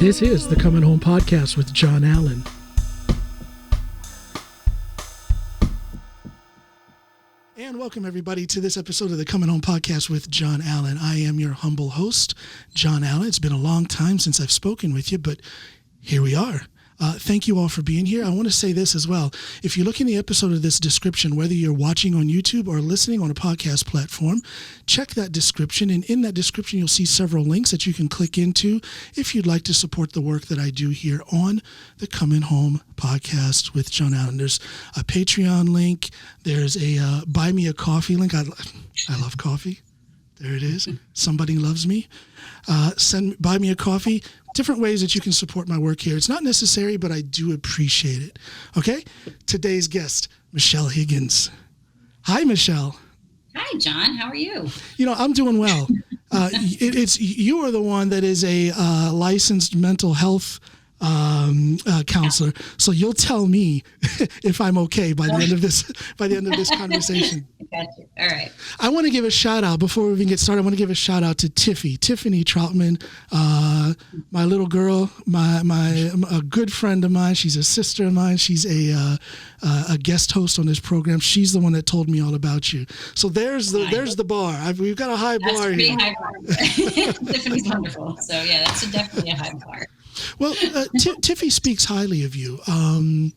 This is the Coming Home Podcast with John Allen. And welcome, everybody, to this episode of the Coming Home Podcast with John Allen. I am your humble host, John Allen. It's been a long time since I've spoken with you, but here we are. Thank you all for being here. I want to say this as well. If you look in the episode of this description, whether you're watching on YouTube or listening on a podcast platform, check that description. And in that description, you'll see several links that you can click into if you'd like to support the work that I do here on the Coming Home Podcast with John Allen. There's a Patreon link. There's a Buy Me a Coffee link. I love coffee. There it is. Somebody loves me. Buy me a coffee. Different ways that you can support my work here. It's not necessary, but I do appreciate it. Okay? Today's guest, Michelle Higgins. Hi, Michelle. Hi, John. How are you? You know, I'm doing well. You are the one that is a licensed mental health counselor. So you'll tell me if I'm okay by the end of this conversation. Got you. All right. I want to give a shout out before we even get started. I want to give a shout out to Tiffany Troutman, my little girl, a good friend of mine. She's a sister of mine. She's a guest host on this program. She's the one that told me all about you. So there's the bar. We've got a high bar here. High bar. Tiffany's wonderful. So yeah, that's definitely a high bar. Well, Tiffy speaks highly of you, and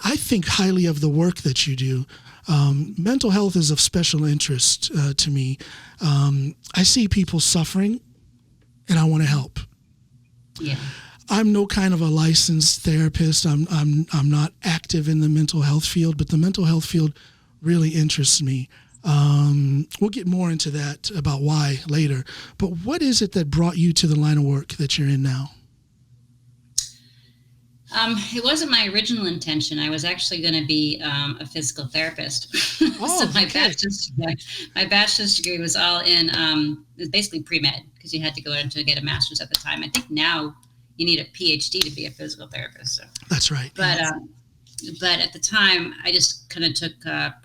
I think highly of the work that you do. Mental health is of special interest to me. I see people suffering, and I want to help. Yeah. I'm no kind of a licensed therapist. I'm not active in the mental health field, but the mental health field really interests me. We'll get more into that about why later. But what is it that brought you to the line of work that you're in now? It wasn't my original intention. I was actually going to be a physical therapist. Oh, so my okay. bachelor's degree was all in, it was basically pre-med because you had to go in to get a master's at the time. I think now you need a PhD to be a physical therapist. So. That's right. But at the time, I just kind of took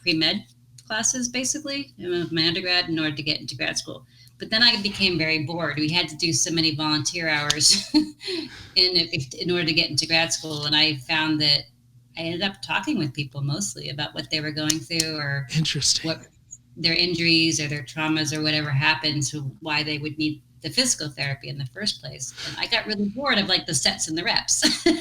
pre-med classes basically in my undergrad in order to get into grad school. But then I became very bored. We had to do so many volunteer hours in order to get into grad school. And I found that I ended up talking with people mostly about what they were going through or what their injuries or their traumas or whatever happened, so why they would need the physical therapy in the first place. And I got really bored of like the sets and the reps and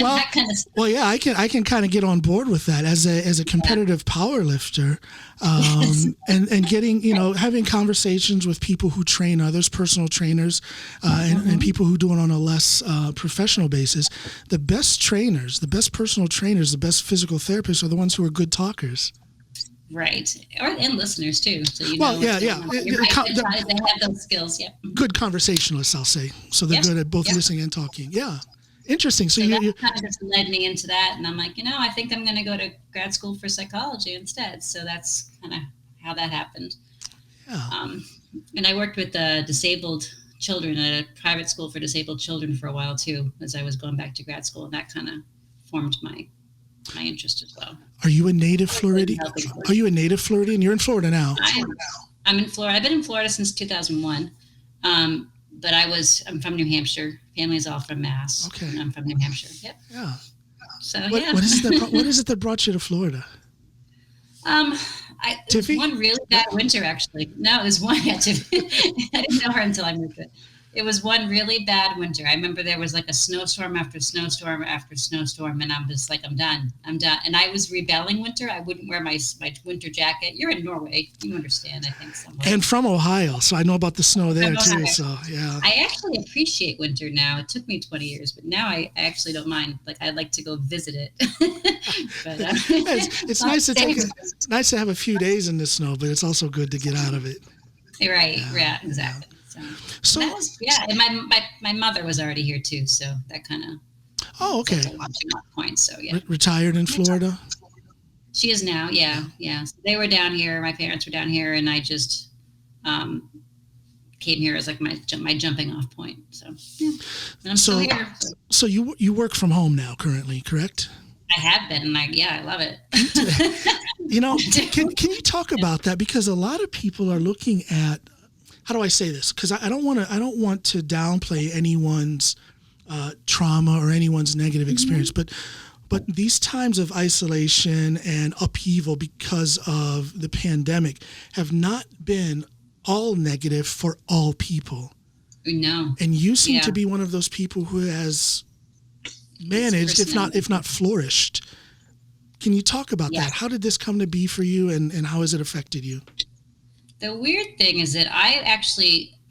that kind of stuff. Well, yeah, I can kind of get on board with that as a competitive power lifter, and getting, having conversations with people who train others, personal trainers, and people who do it on a less professional basis. The best trainers, the best personal trainers, the best physical therapists are the ones who are good talkers. Right. And listeners too. So They have those skills. Yeah. Good conversationalists, I'll say. So they're good at both listening and talking. Yeah. Interesting. So that kind of just led me into that. And I'm like, I think I'm going to go to grad school for psychology instead. So that's kind of how that happened. Yeah. And I worked with disabled children at a private school for disabled children for a while too, as I was going back to grad school. And that kind of formed my interest as well. Are you a native Floridian? You're in Florida now. I'm in Florida. I've been in Florida since 2001. But I'm from New Hampshire. Family's all from Mass. Okay. And I'm from New Hampshire. Yep. Yeah. So, what is it that brought you to Florida? Tiffy? One really bad winter, actually. No, there's one. I didn't know her until I moved to it. It was one really bad winter. I remember there was like a snowstorm after snowstorm after snowstorm, and I'm just like, I'm done. And I was rebelling winter. I wouldn't wear my winter jacket. You're in Norway. You understand, I think. Somewhere. And from Ohio, so I know about the snow there too. So, yeah. I actually appreciate winter now. It took me 20 years, but now I actually don't mind. Like, I like to go visit it. But, it's nice to have a few days in the snow, but it's also good to get out of it. Right. Yeah, exactly. So that was, and my mother was already here too, so that kind of okay. Launching off point. So yeah, retired in Florida. She is now, yeah. So they were down here. My parents were down here, and I just came here as like my jumping off point. So yeah, and I'm still here. So you work from home now, currently, correct? I have been, and I love it. Can you talk about that, because a lot of people are looking at. How do I say this? Because I don't want to downplay anyone's trauma or anyone's negative experience, but these times of isolation and upheaval because of the pandemic have not been all negative for all people. No. And you seem to be one of those people who has managed, if not flourished. Can you talk about that? How did this come to be for you, and how has it affected you? The weird thing is that I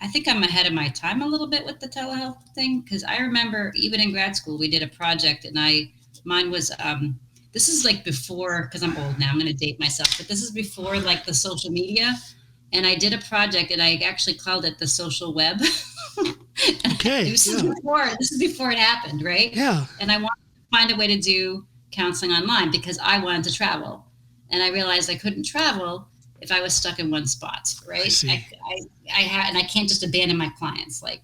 think I'm ahead of my time a little bit with the telehealth thing, because I remember even in grad school, we did a project, and mine was, this is like before, because I'm old now, I'm going to date myself, but this is before like the social media. And I did a project, and I actually called it the social web. Okay. This is before it happened, right? Yeah. And I wanted to find a way to do counseling online because I wanted to travel. And I realized I couldn't travel if I was stuck in one spot, right? I see. And I can't just abandon my clients, like,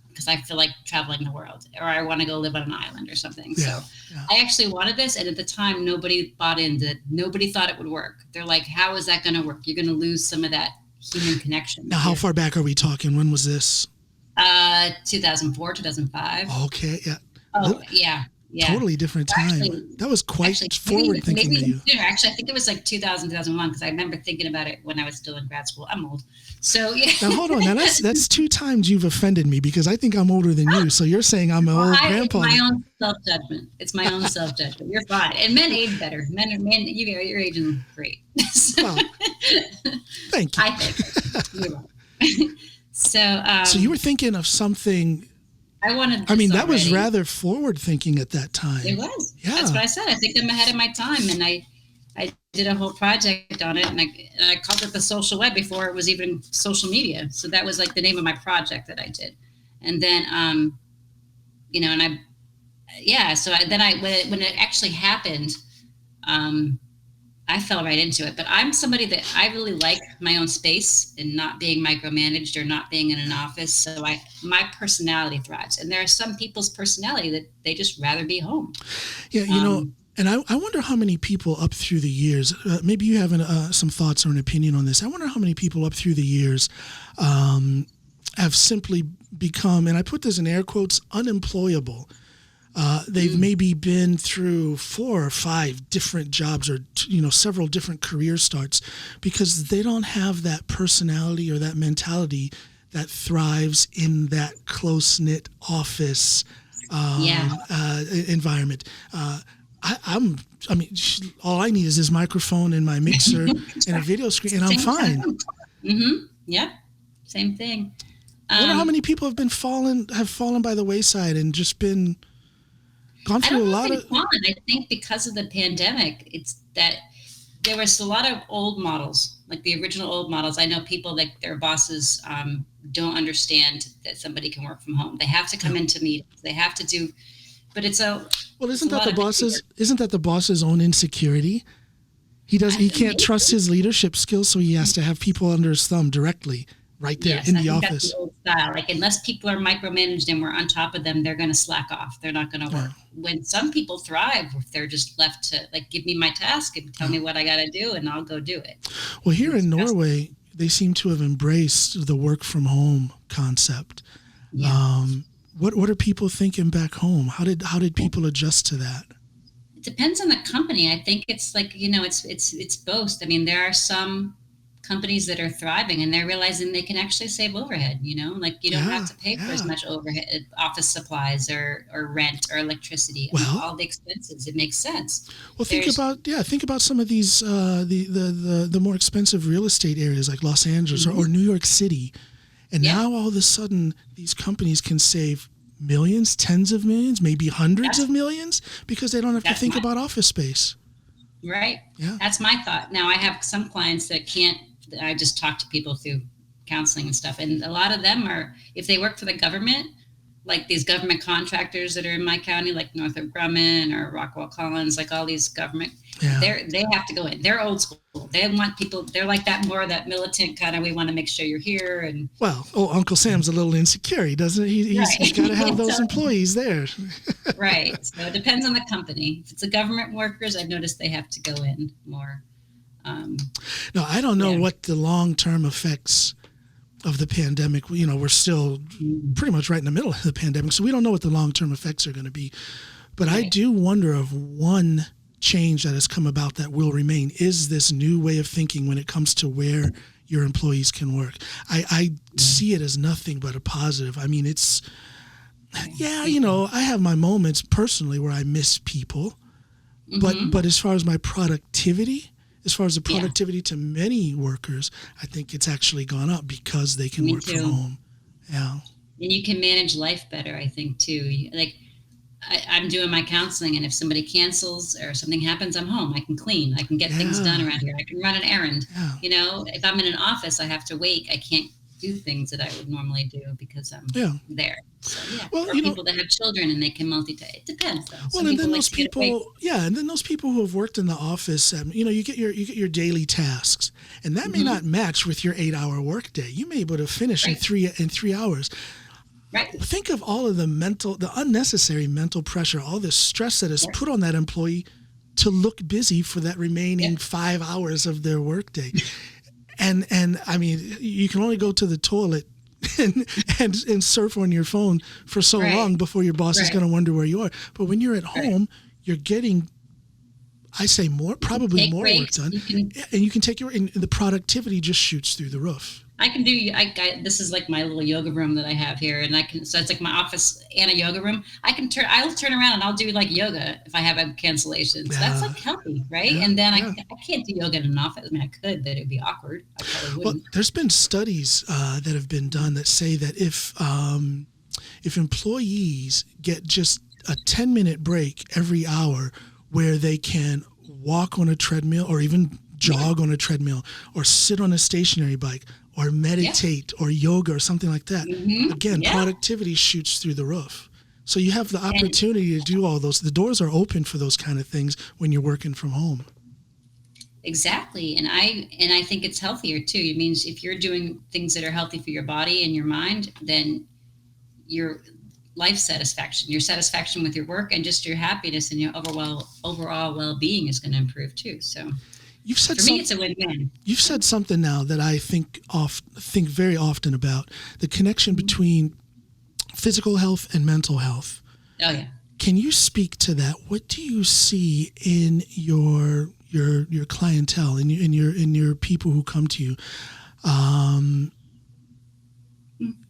because I feel like traveling the world, or I want to go live on an island or something. Yeah, So I actually wanted this. And at the time, nobody bought into it. Nobody thought it would work. They're like, how is that going to work? You're going to lose some of that human connection. Now, how far back are we talking? When was this? 2004, 2005. Okay. Yeah. Oh, yeah. Yeah. Totally different time. Actually, that was quite forward thinking of you. Sooner. Actually, I think it was like 2000, 2001, because I remember thinking about it when I was still in grad school. I'm old. So, yeah. Now, hold on. Now, that's 2 times you've offended me, because I think I'm older than you. So you're saying I'm an old grandpa. It's my own self-judgment. It's my own self-judgment. You're fine. And men age better. Men, you're aging great. Well, thank you. I think. You're right. So you were thinking of something. I mean, that was rather forward thinking at that time. It was. Yeah. That's what I said. I think I'm ahead of my time. And I did a whole project on it, and I called it the social web before it was even social media. So that was like the name of my project that I did. And then, when it actually happened, I fell right into it. But I'm somebody that I really like my own space and not being micromanaged or not being in an office. So my personality thrives. And there are some people's personality that they just rather be home. Yeah, and I wonder how many people up through the years, maybe you have some thoughts or an opinion on this. I wonder how many people up through the years have simply become, and I put this in air quotes, unemployable. They've maybe been through 4 or 5 different jobs, or several different career starts, because they don't have that personality or that mentality that thrives in that close-knit office environment. All I need is this microphone and my mixer and a video screen, and I'm fine. Mm-hmm. Yeah, same thing. I wonder how many people have fallen by the wayside and just been gone through a lot of. I think because of the pandemic, it's that there was a lot of old models, like the original old models. I know people, like their bosses don't understand that somebody can work from home. They have to come into meetings. They have to do, but isn't that the boss's own insecurity? He can't trust his leadership skills, so he has to have people under his thumb directly. Right there in the office. That's the old style. Like, unless people are micromanaged and we're on top of them, they're going to slack off. They're not going to work. When some people thrive, if they're just left to, like, give me my task and tell me what I got to do, and I'll go do it. Well, here in Norway, they seem to have embraced the work from home concept. Yeah. What are people thinking back home? How did people adjust to that? It depends on the company. I think it's like, it's both. I mean, there are some companies that are thriving, and they're realizing they can actually save overhead, like you don't have to pay for as much overhead, office supplies or rent or electricity, all the expenses. It makes sense. Well, think about some of these the more expensive real estate areas like Los Angeles or New York City, and now all of a sudden these companies can save millions, tens of millions, maybe hundreds of millions, because they don't have to think about office space. Right. Yeah. That's my thought. Now I have some clients that can't. I just talk to people through counseling and stuff. And a lot of them are, if they work for the government, like these government contractors that are in my county, like Northrop Grumman or Rockwell Collins, like all these government, they have to go in. They're old school. They want people, they're like that, more of that militant kind of, we want to make sure you're here. And Uncle Sam's a little insecure. He doesn't, he's got to have those employees there. Right. So it depends on the company. If it's the government workers, I've noticed they have to go in more. No, I don't know what the long-term effects of the pandemic. We're still pretty much right in the middle of the pandemic, so we don't know what the long-term effects are going to be. But I do wonder if one change that has come about that will remain is this new way of thinking when it comes to where your employees can work. I see it as nothing but a positive. I mean, it's, I have my moments personally where I miss people, but as far as my productivity, as far as the productivity to many workers, I think it's actually gone up because they can work from home. Yeah. And you can manage life better, I think, too. Like, I'm doing my counseling, and if somebody cancels or something happens, I'm home. I can clean. I can get things done around here. I can run an errand. Yeah. If I'm in an office, I have to wait. I can't do things that I would normally do because I'm there. So, or people that have children and they can multitask. It depends, though. Well, and then those people, and then those people who have worked in the office, you get your daily tasks, and that may not match with your 8-hour workday. You may be able to finish in 3 hours. Right. Think of all of the unnecessary mental pressure, all the stress that is put on that employee to look busy for that remaining 5 hours of their workday. And I mean, you can only go to the toilet and surf on your phone for so long before your boss is going to wonder where you are. But when you're at home, you're getting, I say probably more work done, and you can take and the productivity just shoots through the roof. I can do. This is like my little yoga room that I have here, and so it's like my office and a yoga room. I'll turn around and I'll do like yoga if I have a cancellation. So that's like healthy, right? And then I can't do yoga in an office. I mean, I could, but it'd be awkward. I probably wouldn't. Well, there's been studies that have been done that say that if employees get just a 10-minute break every hour where they can walk on a treadmill or even jog on a treadmill or sit on a stationary bike or meditate or yoga or something like that. Again, productivity shoots through the roof. So you have the opportunity to do all those. The doors are open for those kind of things when you're working from home. Exactly. And I think it's healthier too. It means if you're doing things that are healthy for your body and your mind, then your life satisfaction, your satisfaction with your work, and just your happiness and your overall well-being is going to improve too. So for me, it's a win-win. You've said something now that I think very often about the connection between physical health and mental health. Oh yeah. Can you speak to that? What do you see in your clientele, in your people who come to you?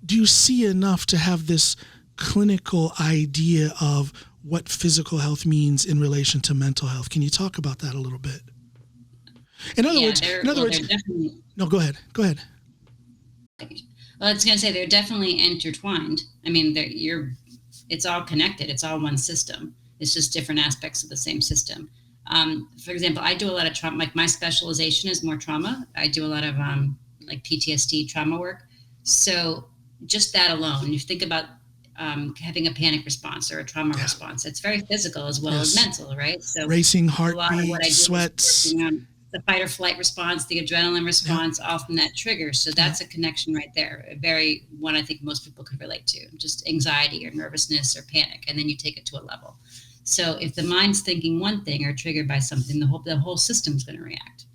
Do you see enough to have this clinical idea of what physical health means in relation to mental health? Can you talk about that a little bit? In other words, no, go ahead. Well, I was going to say they're definitely intertwined. I mean, it's all connected. It's all one system. It's just different aspects of the same system. For example, I do a lot of trauma. Like my specialization is more trauma. I do a lot of like PTSD trauma work. So just that alone, you think about having a panic response or a trauma response. It's very physical as well as mental, right? So racing heartbeat, sweats. The fight or flight response, the adrenaline response, all from that trigger. So that's a connection right there. A very one I think most people could relate to, just anxiety or nervousness or panic. And then you take it to a level. So if the mind's thinking one thing or triggered by something, the whole system's going to react.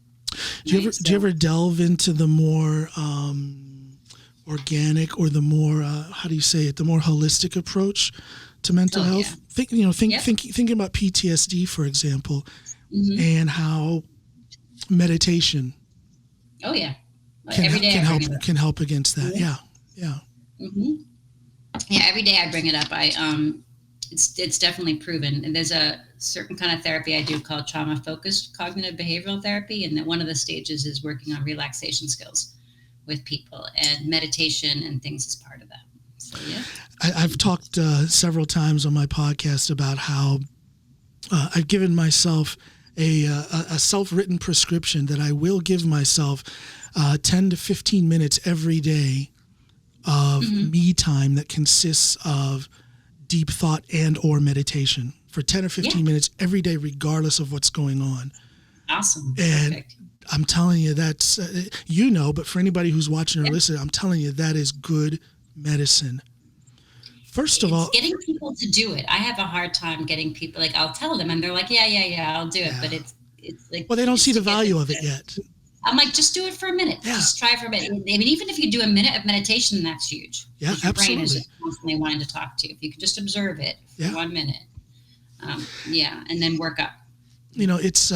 Do you ever delve into the more organic or the more, the more holistic approach to mental health? Yeah. Thinking about PTSD, for example, and how meditation can help against that. Yeah. Every day I bring it up. It's definitely proven, and there's a certain kind of therapy I do called trauma focused cognitive behavioral therapy, and that one of the stages is working on relaxation skills with people, and meditation and things is part of that. So I've talked several times on my podcast about how I've given myself a self-written prescription that I will give myself 10 to 15 minutes every day of me time that consists of deep thought and or meditation for 10 or 15 minutes every day, regardless of what's going on. Awesome. And perfect. I'm telling you that's, but for anybody who's watching or listening, I'm telling you that is good medicine. First of all, getting people to do it. I have a hard time getting people, like I'll tell them and they're like, yeah, I'll do it. But it's like, well, they don't see the value of it yet. I'm like, just do it for a minute. Yeah. Just try for a minute. I mean, even if you do a minute of meditation, that's huge. Yeah, your brain is absolutely. just constantly wanting to talk to you. If you could just observe it for Yeah. 1 minute. And then work up. It's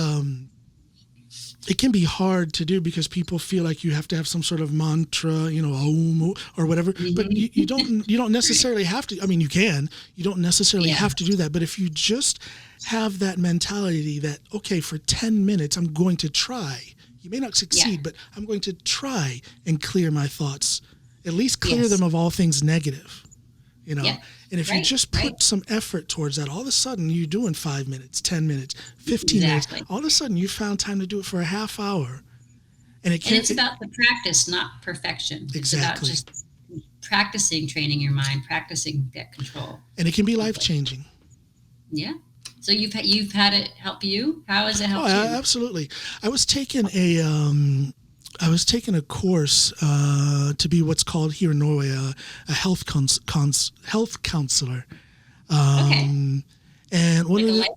it can be hard to do because people feel like you have to have some sort of mantra, Om or whatever. But you don't necessarily have to. I mean, you can. You don't necessarily have to do that. But if you just have that mentality that, okay, for 10 minutes, I'm going to try. You may not succeed, but I'm going to try and clear my thoughts, at least clear them of all things negative. And if you just put some effort towards that, all of a sudden you're doing 5 minutes, 10 minutes, 15 minutes. All of a sudden you found time to do it for a half hour. And it's about the practice, not perfection. Exactly. It's about just practicing training your mind, practicing that control. And it can be life-changing. Yeah. So you've had it help you? How has it helped you? Absolutely. I was taking a course to be what's called here in Norway a health counselor. And one of the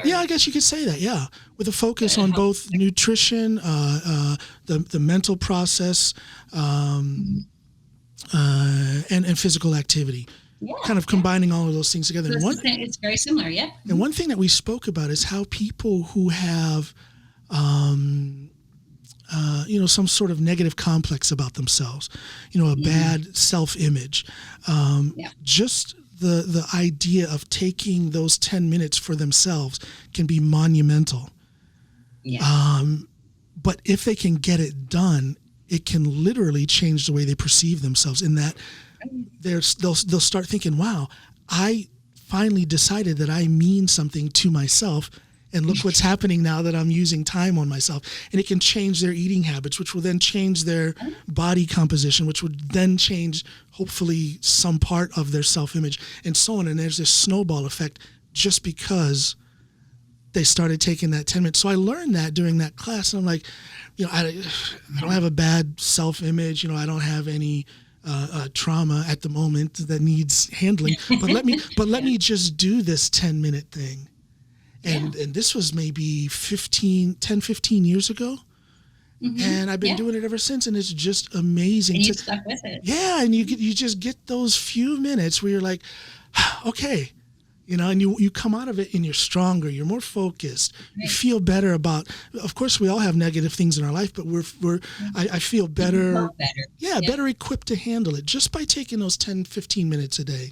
I guess you could say that. Yeah, with a focus on both nutrition, the mental process, and physical activity. Yeah, kind of combining all of those things together. So it's very similar. Yeah. And one thing that we spoke about is how people who have some sort of negative complex about themselves, a bad self-image. Just the idea of taking those 10 minutes for themselves can be monumental. Yeah. But if they can get it done, it can literally change the way they perceive themselves in that they'll start thinking, wow, I finally decided that I mean something to myself. And look what's happening now that I'm using time on myself. And it can change their eating habits, which will then change their body composition, which would then change, hopefully, some part of their self-image and so on. And there's this snowball effect just because they started taking that 10 minutes. So I learned that during that class. And I'm like, I don't have a bad self-image. I don't have any trauma at the moment that needs handling. But let me just do this 10-minute thing. And this was maybe 15 years ago. Mm-hmm. And I've been doing it ever since. And it's just amazing. And you stuck with it. Yeah. And you just get those few minutes where you're like, okay, and you come out of it and you're stronger, you're more focused, you feel better about, of course we all have negative things in our life, but I feel better. Better equipped to handle it just by taking those 10, 15 minutes a day.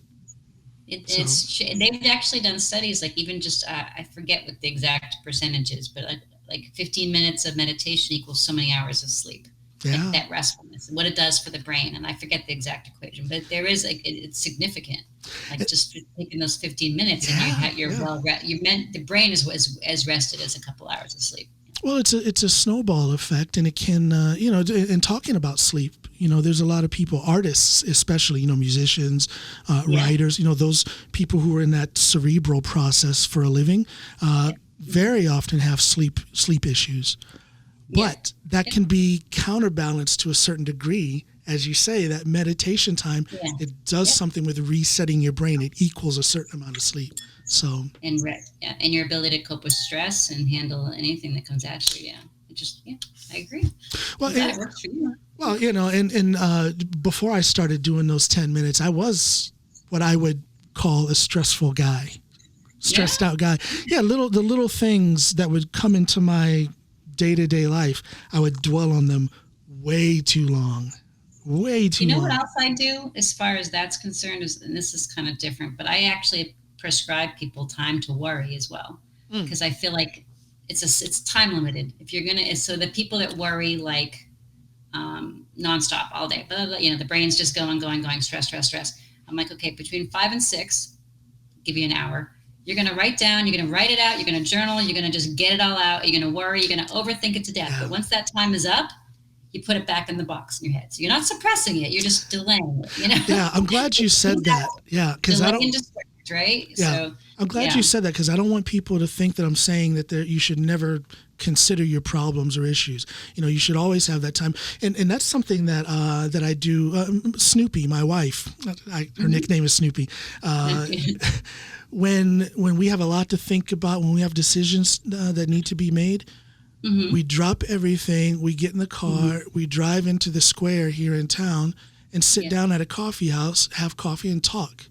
They've actually done studies, like even just I forget what the exact percentage is, but like 15 minutes of meditation equals so many hours of sleep. Yeah. Like that restfulness and what it does for the brain. And I forget the exact equation, but there is it's significant. Like just taking those 15 minutes and the brain is as rested as a couple hours of sleep. Well, it's a snowball effect, and it can, and talking about sleep, there's a lot of people, artists especially, musicians, writers, those people who are in that cerebral process for a living, very often have sleep issues. But that can be counterbalanced to a certain degree. As you say, that meditation time, it does something with resetting your brain. It equals a certain amount of sleep. So and your ability to cope with stress and handle anything that comes at you. I agree. Well, it works for you. Well, and before I started doing those 10 minutes, I was what I would call a stressful guy, stressed out guy. Yeah, the little things that would come into my day-to-day life, I would dwell on them way too long. Way too long. What else I do as far as that's concerned and this is kind of different, but I actually prescribe people time to worry as well, because I feel like it's time limited. If you're so the people that worry like nonstop all day, blah, blah, blah, the brain's just going, stress. I'm like, okay, between 5 and 6, give you an hour. You're going to write down, you're going to write it out, you're going to journal, you're going to just get it all out. You're going to worry, you're going to overthink it to death. But once that time is up, you put it back in the box in your head. So you're not suppressing it, you're just delaying it. Yeah, I'm glad you said that. Yeah, because I don't. Right? Yeah, so, I'm glad you said that, because I don't want people to think that I'm saying that you should never consider your problems or issues. You should always have that time, and that's something that I do. Snoopy, my wife, her nickname is Snoopy. When we have a lot to think about, when we have decisions that need to be made, Mm-hmm. We drop everything, we get in the car, we drive into the square here in town and sit down at a coffee house, have coffee and talk.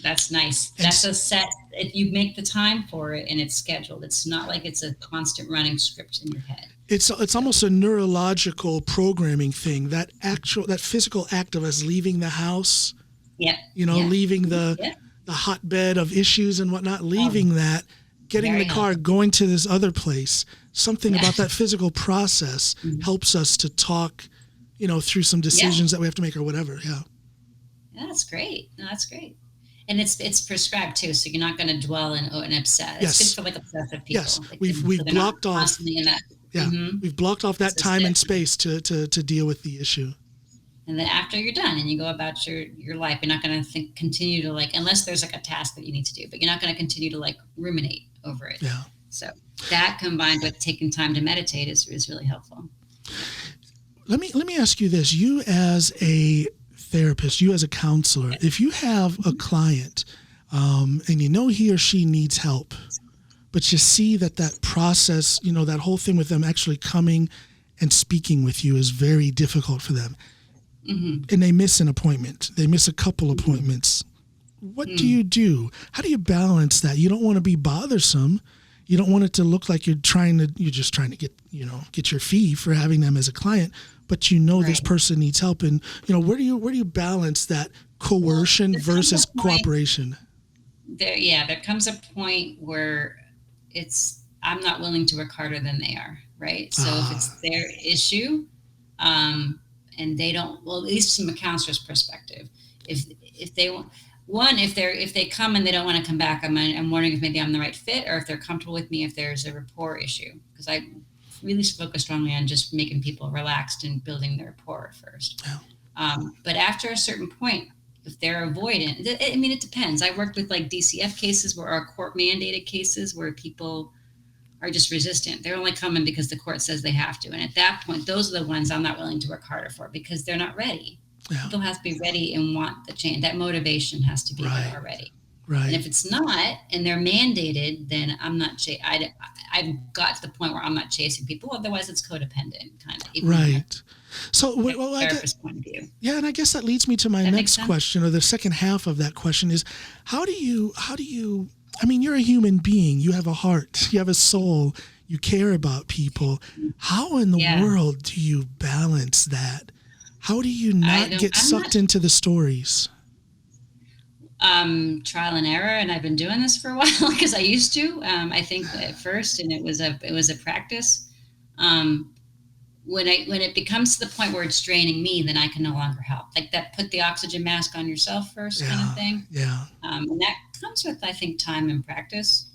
That's nice. And That's a set. If you make the time for it and it's scheduled, it's not like it's a constant running script in your head. It's almost a neurological programming thing. That physical act of us leaving the house, leaving the hotbed of issues and whatnot, leaving that, getting in the car, going to this other place. Something about that physical process helps us to talk, through some decisions that we have to make or whatever. Yeah. Yeah, that's great. No, that's great. And it's prescribed too, so you're not going to dwell and obsess. Yes. It's good for like obsessive people. Yes, we've blocked off. Yeah, we've blocked off that time and space to deal with the issue. And then after you're done and you go about your life, you're not going to continue to unless there's like a task that you need to do, but you're not going to continue to ruminate over it. Yeah. So that combined with taking time to meditate is really helpful. Let me ask you this: you as a therapist, you as a counselor, if you have a client and he or she needs help, but you see that process, that whole thing with them actually coming and speaking with you is very difficult for them, and they miss an appointment, they miss a couple appointments. What do you do? How do you balance that? You don't want to be bothersome. You don't want it to look like you're just trying to get your fee for having them as a client, but this person needs help. And, where do you balance that coercion versus cooperation? There comes a point where I'm not willing to work harder than they are. Right. So if it's their issue, and they don't, well, at least from a counselor's perspective, if they want, if they come and they don't want to come back, I'm wondering if maybe I'm the right fit, or if they're comfortable with me if there's a rapport issue, because I really focus strongly on just making people relaxed and building their rapport first. Yeah. But after a certain point, if they're avoidant, it depends. I worked with DCF cases where are court mandated cases where people are just resistant. They're only coming because the court says they have to. And at that point, those are the ones I'm not willing to work harder for because they're not ready. Yeah. People have to be ready and want the change. That motivation has to be there already. Right. And if it's not, and they're mandated, then I'm not. I've got to the point where I'm not chasing people. Otherwise, it's codependent kind of. Right. So, therapist point of view. Yeah, and I guess that leads me to my next question, or the second half of that question is, how do you? I mean, you're a human being. You have a heart. You have a soul. You care about people. How in the world do you balance that? How do you not get sucked into the stories? Trial and error, and I've been doing this for a while because I used to. I think at first, and it was a practice. When it becomes to the point where it's draining me, then I can no longer help. Like that, put the oxygen mask on yourself first, kind of thing. Yeah. And that comes with, I think, time and practice.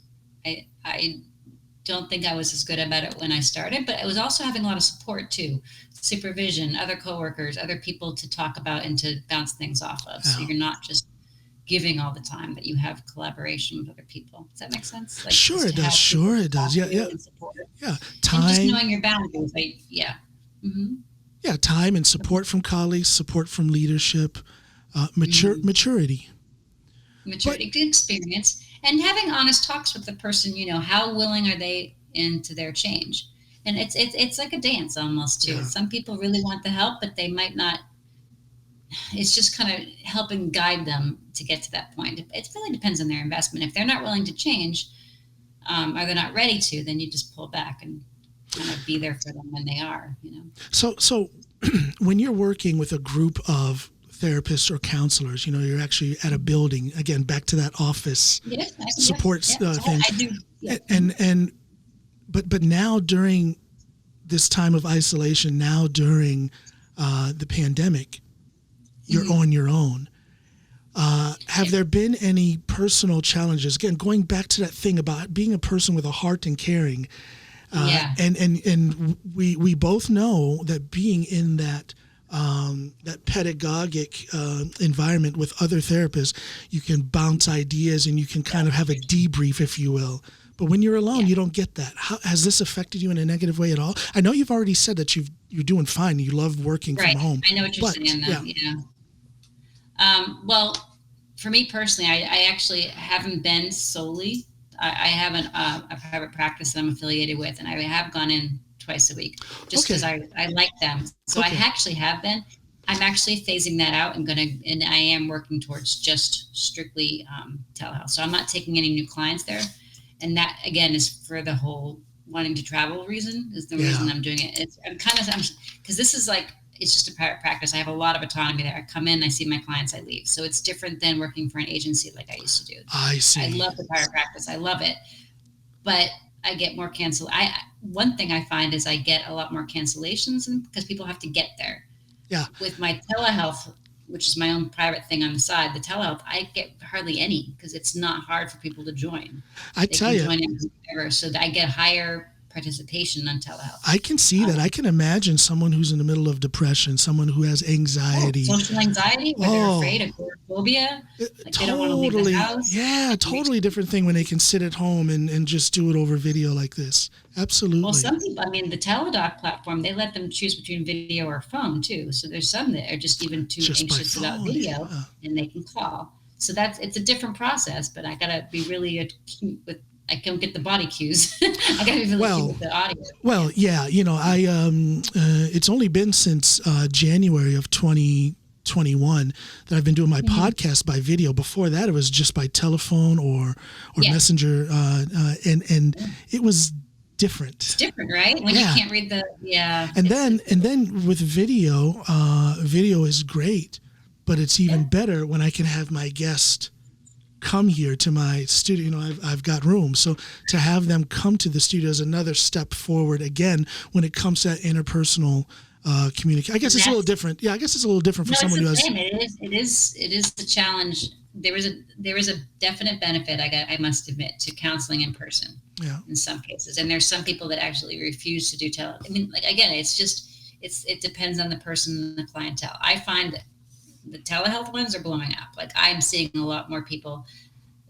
I don't think I was as good about it when I started, but I was also having a lot of support too, supervision, other coworkers, other people to talk about and to bounce things off of. So you're not just giving all the time, but you have collaboration with other people. Does that make sense? Sure it does. Sure it does. Yeah. Yeah. Time. And just knowing your boundaries. Yeah. Mm-hmm. Yeah. Time and support from colleagues, support from leadership, maturity. Maturity, experience, and having honest talks with the person. How willing are they into their change? And it's like a dance almost too. Yeah. Some people really want the help, but they might not. It's just kind of helping guide them to get to that point. It really depends on their investment. If they're not willing to change, or they're not ready to, then you just pull back and kind of be there for them when they are. So when you're working with a group of therapists or counselors, you're actually at a building, again, back to that office support thing. I do. Yeah. But now during this time of isolation, now during the pandemic, you're on your own. Have there been any personal challenges? Again, going back to that thing about being a person with a heart and caring. And we both know that being in that pedagogic environment with other therapists, you can bounce ideas and you can kind of have a debrief, if you will. But when you're alone, you don't get that. Has this affected you in a negative way at all? I know you've already said that you're doing fine. You love working from home. I know what you're saying, though. Yeah. Well, for me personally, I actually haven't been solely. I have a private practice that I'm affiliated with, and I have gone in twice a week, just because I like them. So I actually have been. I'm actually phasing that out and I am working towards just strictly telehealth. So I'm not taking any new clients there. And that again is for the whole wanting to travel reason is the reason I'm doing it. Because this is like, it's just a private practice. I have a lot of autonomy there. I come in, I see my clients, I leave. So it's different than working for an agency like I used to do. I see. I love the private practice. I love it. But I get more one thing I find is I get a lot more cancellations because people have to get there. Yeah. With my telehealth, which is my own private thing on the side, the telehealth, I get hardly any because it's not hard for people to join. I tell you. So I get higher participation on telehealth. I can see that. I can imagine someone who's in the middle of depression, someone who has anxiety. Social anxiety, where they're afraid of agoraphobia. Like they don't want to leave the house. Yeah, totally different thing when they can sit at home and just do it over video like this. Absolutely. Well, some people, the Teladoc platform, they let them choose between video or phone too. So there's some that are just even too anxious about video and they can call. So it's a different process, but I got to be really acute with, I can't get the body cues. I got to be really acute with the audio. Well, yeah, it's only been since January of 2021 that I've been doing my podcast by video. Before that, it was just by telephone or messenger, and it was different. It's different, right? When you can't read And then with video, video is great, but it's even better when I can have my guest come here to my studio. I've got room, so to have them come to the studio is another step forward again when it comes to that interpersonal communication. I guess it's a little different. Yeah, I guess it's a little different for someone who has. It is the challenge. There is a definite benefit, I must admit, to counseling in person. Yeah. In some cases, and there's some people that actually refuse to do tele. Again, it depends on the person and the clientele. I find that the telehealth ones are blowing up. Like I'm seeing a lot more people.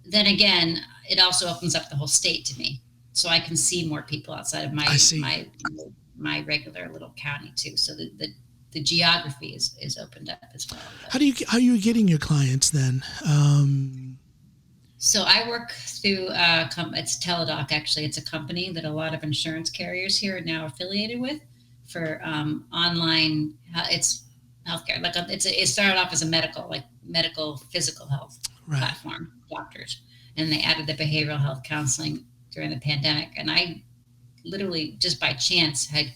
Then again, it also opens up the whole state to me, so I can see more people outside of my regular little county too. So the geography is opened up as well. How are you getting your clients then? So I work through it's Teladoc. Actually, it's a company that a lot of insurance carriers here are now affiliated with for online. It's healthcare. It started off as a medical physical health platform, doctors, and they added the behavioral health counseling during the pandemic. And I literally just by chance had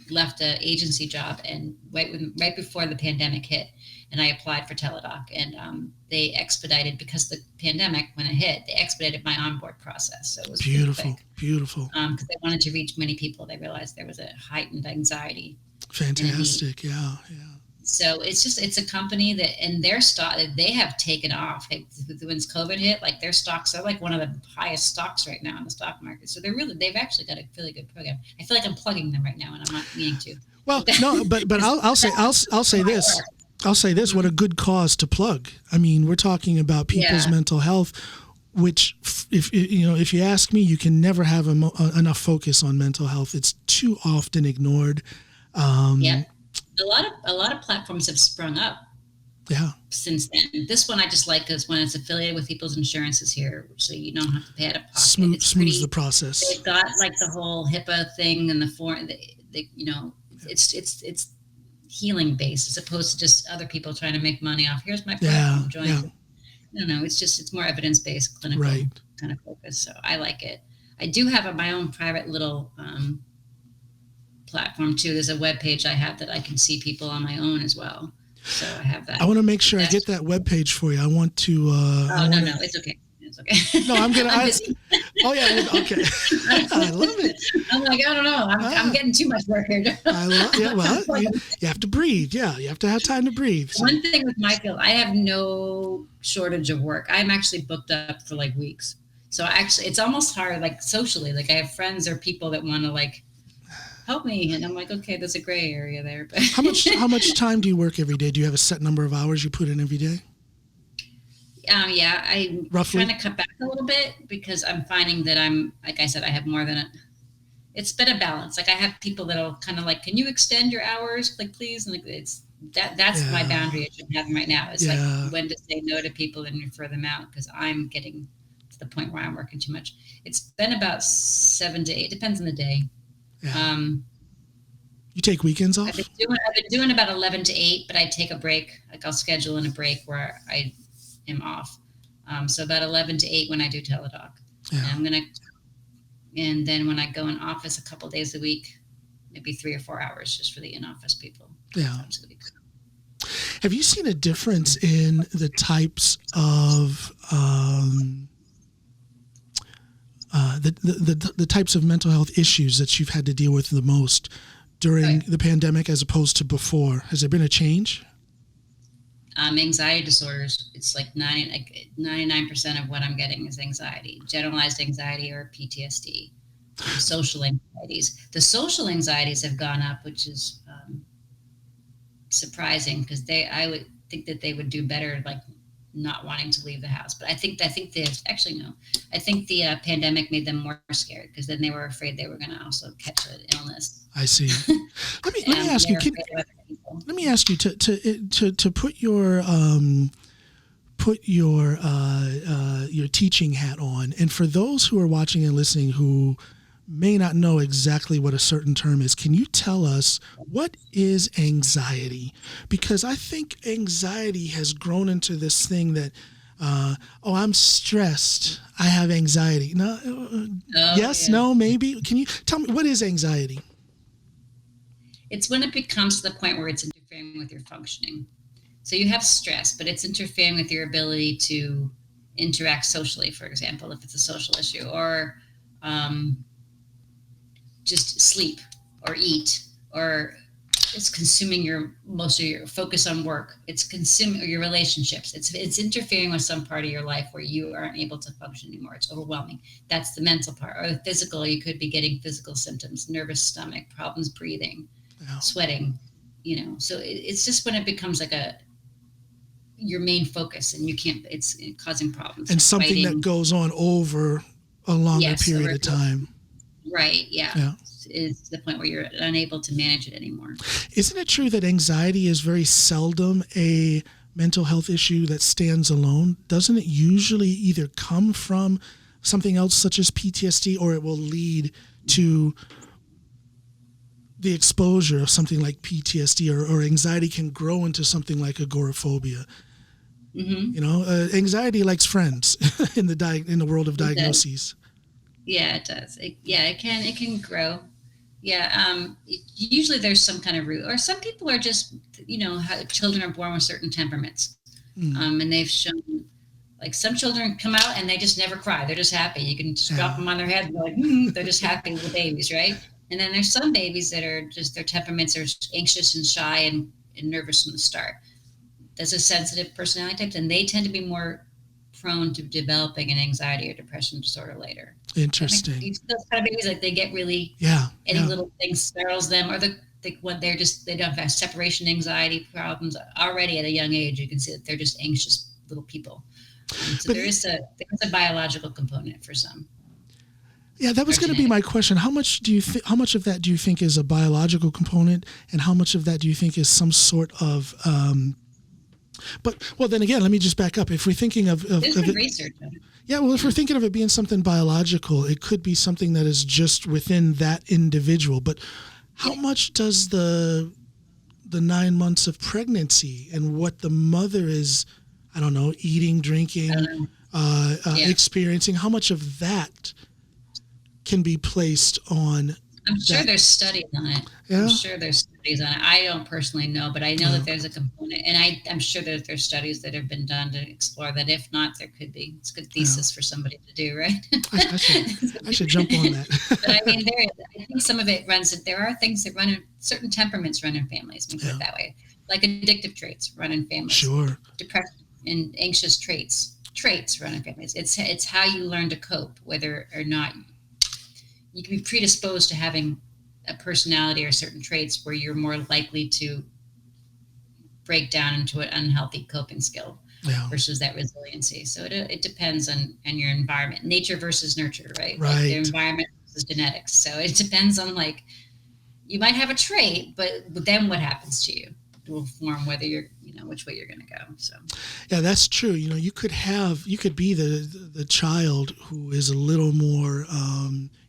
left an agency job and right before the pandemic hit, and I applied for Teladoc, and they expedited, because the pandemic when it hit, they expedited my onboard process. So it was beautiful. Because they wanted to reach many people. They realized there was a heightened anxiety. Fantastic, yeah. So it's a company that, and their stock, they have taken off. When COVID hit, like their stocks are like one of the highest stocks right now in the stock market. So they've actually got a really good program. I feel like I'm plugging them right now, and I'm not meaning to. Well, no, but I'll say this. I'll say this: what a good cause to plug. I mean, we're talking about people's mental health, which, if you ask me, you can never have enough focus on mental health. It's too often ignored. A lot of platforms have sprung up. Yeah. Since then, this one I just like because when it's affiliated with people's insurances here, so you don't have to pay out of pocket. Smooths the process. They've got like the whole HIPAA thing and the form. It's healing based as opposed to just other people trying to make money off. Here's my platform. Join. Yeah. No, it's more evidence based, clinical kind of focus. So I like it. I do have my own private little platform too. There's a web page I have that I can see people on my own as well. So I have that. I want to make sure I get that web page for you. I want to. No, it's okay. It's okay. No, I'm gonna. Oh yeah, okay. I love it. I'm like, I don't know. I'm getting too much work here. You have to breathe. Yeah, you have to have time to breathe. So. One thing with my field, I have no shortage of work. I'm actually booked up for like weeks. So actually, it's almost hard, like socially. Like I have friends or people that want to like help me, and I'm like, okay, there's a gray area there. But how much time do you work every day? Do you have a set number of hours you put in every day? I'm roughly trying to cut back a little bit because I'm finding that like I said, I have more than it's been a balance. Like I have people that'll kind of like, can you extend your hours, like please? And like that's my boundary I should have right now. It's like when to say no to people and refer them out because I'm getting to the point where I'm working too much. It's been about 7 to 8, depends on the day. Yeah. You take weekends off? I've been doing about 11 to 8, but I take a break. Like I'll schedule in a break where I am off. So about 11 to 8 when I do teledoc. Yeah. And then when I go in office a couple days a week, maybe 3 or 4 hours just for the in-office people. Yeah. Have you seen a difference in the types of the types of mental health issues that you've had to deal with the most during the pandemic as opposed to before? Has there been a change? Anxiety disorders. It's like 99% of what I'm getting is anxiety, generalized anxiety or PTSD. Social anxieties. The social anxieties have gone up, which is surprising because I would think that they would do better, like not wanting to leave the house. But I think they actually no. I think the pandemic made them more scared because then they were afraid they were going to also catch an illness. I see. Let me ask you. Let me ask you to put your teaching hat on, and for those who are watching and listening who may not know exactly what a certain term is, can you tell us what is anxiety? Because I think anxiety has grown into this thing that, I'm stressed, I have anxiety. No, yes, yeah. No, maybe. Can you tell me what is anxiety? It's when it becomes to the point where it's interfering with your functioning. So you have stress, but it's interfering with your ability to interact socially, for example, if it's a social issue, or just sleep or eat, or it's consuming most of your focus on work. It's consuming your relationships. It's interfering with some part of your life where you aren't able to function anymore. It's overwhelming. That's the mental part. Or the physical, you could be getting physical symptoms, nervous stomach, problems breathing, sweating, So it's just when it becomes like your main focus, and it's causing problems. And something fighting. That goes on over a longer period of time. Right, yeah. Is the point where you're unable to manage it anymore. Isn't it true that anxiety is very seldom a mental health issue that stands alone? Doesn't it usually either come from something else such as PTSD, or it will lead to the exposure of something like PTSD, or anxiety can grow into something like agoraphobia? Mm-hmm. Anxiety likes friends in the world of diagnoses. Yeah, it does. It can grow. Yeah. Usually there's some kind of root, or some people are just, how children are born with certain temperaments. And they've shown, like, some children come out and they just never cry. They're just happy. You can just drop them on their head and they're like, they're just happy little babies, right? And then there's some babies that are just, their temperaments are anxious and shy and nervous from the start. That's a sensitive personality type, and they tend to be more prone to developing an anxiety or depression disorder later. Interesting. Those kind of babies, like, they get really little thing startles them, or they don't have separation anxiety problems already at a young age. You can see that they're just anxious little people. So there's a biological component for some. Yeah, that was going to be my question. How much of that do you think is a biological component, and how much of that do you think is some sort of then again, let me just back up. If we're thinking of research on it. Yeah, well, if we're thinking of it being something biological, it could be something that is just within that individual. But how much does the 9 months of pregnancy and what the mother is, I don't know, eating, drinking, experiencing, how much of that can be placed on? I'm sure there's studies on it. Yeah. I'm sure there's studies on it. I don't personally know, but I know that there's a component, and I'm sure that there's studies that have been done to explore that. If not, there could be. It's a good thesis for somebody to do, right? I should jump on that. But I mean, I think some of it runs. There are things that run in certain temperaments run in families. Let me put it that way. Like addictive traits run in families. Sure. Depression and anxious traits run in families. It's how you learn to cope, whether or not. You can be predisposed to having a personality or certain traits where you're more likely to break down into an unhealthy coping skill versus that resiliency. So it depends on your environment, nature versus nurture, right? Right. Like the environment versus genetics. So it depends on, like, you might have a trait, but then what happens to you? will form whether you're, which way you're going to go. So, yeah, that's true. You could be the child who is a little more,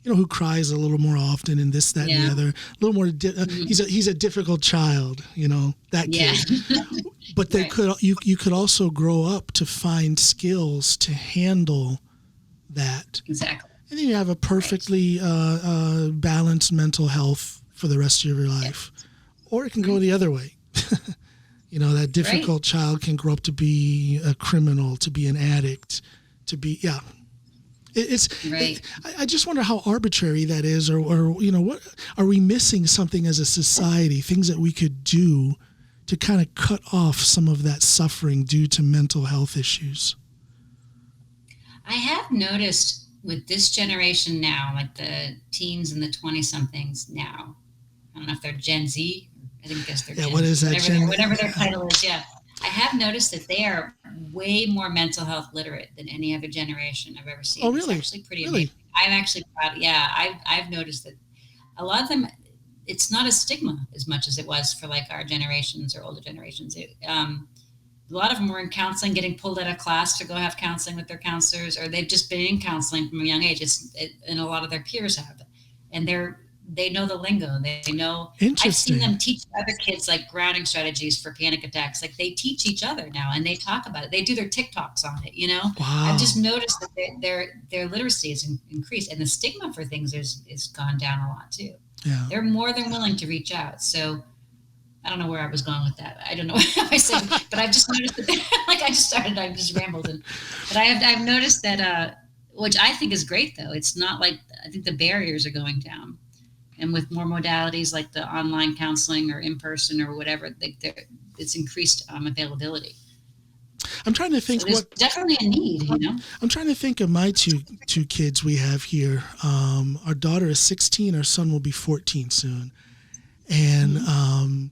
who cries a little more often and this, that, and the other, a little more, he's a difficult child, that kid. But they you could also grow up to find skills to handle that. Exactly. And then you have a perfectly balanced mental health for the rest of your life. Yeah. Or it can go the other way. That difficult child can grow up to be a criminal, to be an addict, to be, I just wonder how arbitrary that is, or what are we missing something as a society, things that we could do to kind of cut off some of that suffering due to mental health issues? I have noticed with this generation now, like the teens and the 20-somethings now, I don't know if they're Gen Z. I guess they're Gen what is Z, that? Whatever their title is, yeah. I have noticed that they are way more mental health literate than any other generation I've ever seen. Oh, really? It's actually pretty amazing. I'm actually proud. Yeah, I've noticed that a lot of them, it's not a stigma as much as it was for like our generations or older generations. A lot of them were in counseling, getting pulled out of class to go have counseling with their counselors, or they've just been in counseling from a young age. And a lot of their peers have, and they know the lingo. They know. I've seen them teach other kids like grounding strategies for panic attacks. Like they teach each other now, and they talk about it. They do their TikToks on it. Wow. I've just noticed that their literacy has increased, and the stigma for things is gone down a lot too. Yeah. They're more than willing to reach out. So I don't know where I was going with that. I don't know what I said, but I've just noticed that. Like I just rambled, but I've noticed that, which I think is great though. It's not like I think the barriers are going down. And with more modalities like the online counseling or in person or whatever, it's increased availability. I'm trying to think. So there's definitely a need, I'm trying to think of my two kids we have here. Our daughter is 16. Our son will be 14 soon. And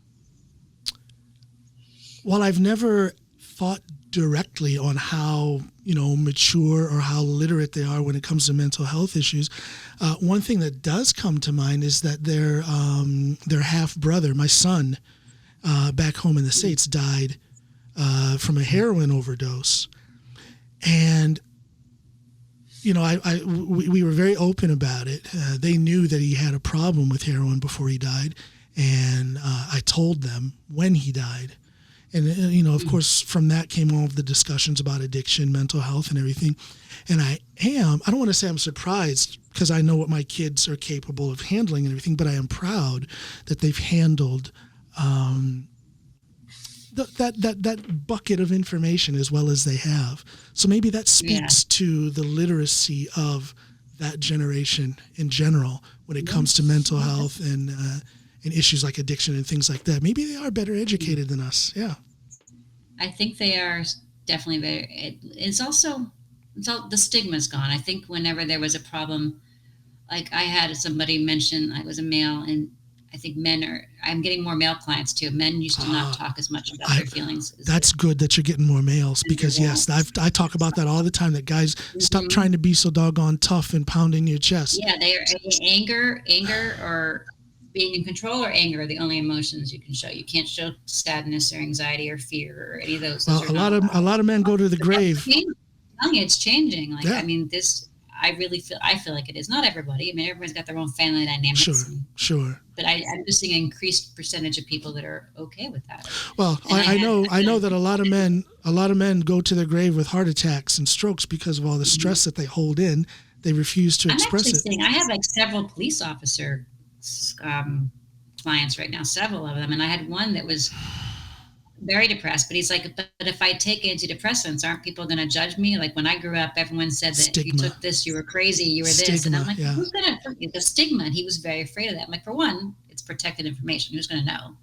while I've never thought directly on how mature or how literate they are when it comes to mental health issues, one thing that does come to mind is that their half brother, my son, back home in the States, died from a heroin overdose, and we were very open about it. They knew that he had a problem with heroin before he died, and I told them when he died. And, of course, from that came all of the discussions about addiction, mental health, and everything. And I don't want to say I'm surprised because I know what my kids are capable of handling and everything, but I am proud that they've handled that bucket of information as well as they have. So maybe that speaks to the literacy of that generation in general when it comes to mental health and issues like addiction and things like that. Maybe they are better educated than us. Yeah. I think they are definitely very, it's all the stigma's gone. I think whenever there was a problem, like I had somebody mention I was a male, and I think I'm getting more male clients too. Men used to not talk as much about their feelings. That's good that you're getting more males because yes, I talk about that all the time, that guys stop trying to be so doggone tough and pounding your chest. Yeah. They are anger or being in control, or anger are the only emotions you can show. You can't show sadness or anxiety or fear or any of those. Well, a lot of men go to the grave. It's changing. Like, I mean, I feel like it is. Not everybody. I mean, everyone's got their own family dynamics. Sure. But I'm just seeing an increased percentage of people that are okay with that. Well, I know that a lot of men go to their grave with heart attacks and strokes because of all the stress that they hold in. They refuse to express it. I have like several police officer clients right now, several of them, and I had one that was very depressed, but he's like, but if I take antidepressants, aren't people going to judge me? Like when I grew up, everyone said that if you took this, you were crazy, you were this, and I'm like, who's going to, the stigma? And he was very afraid of that. I'm like, for one, it's protected information. Who's going to know?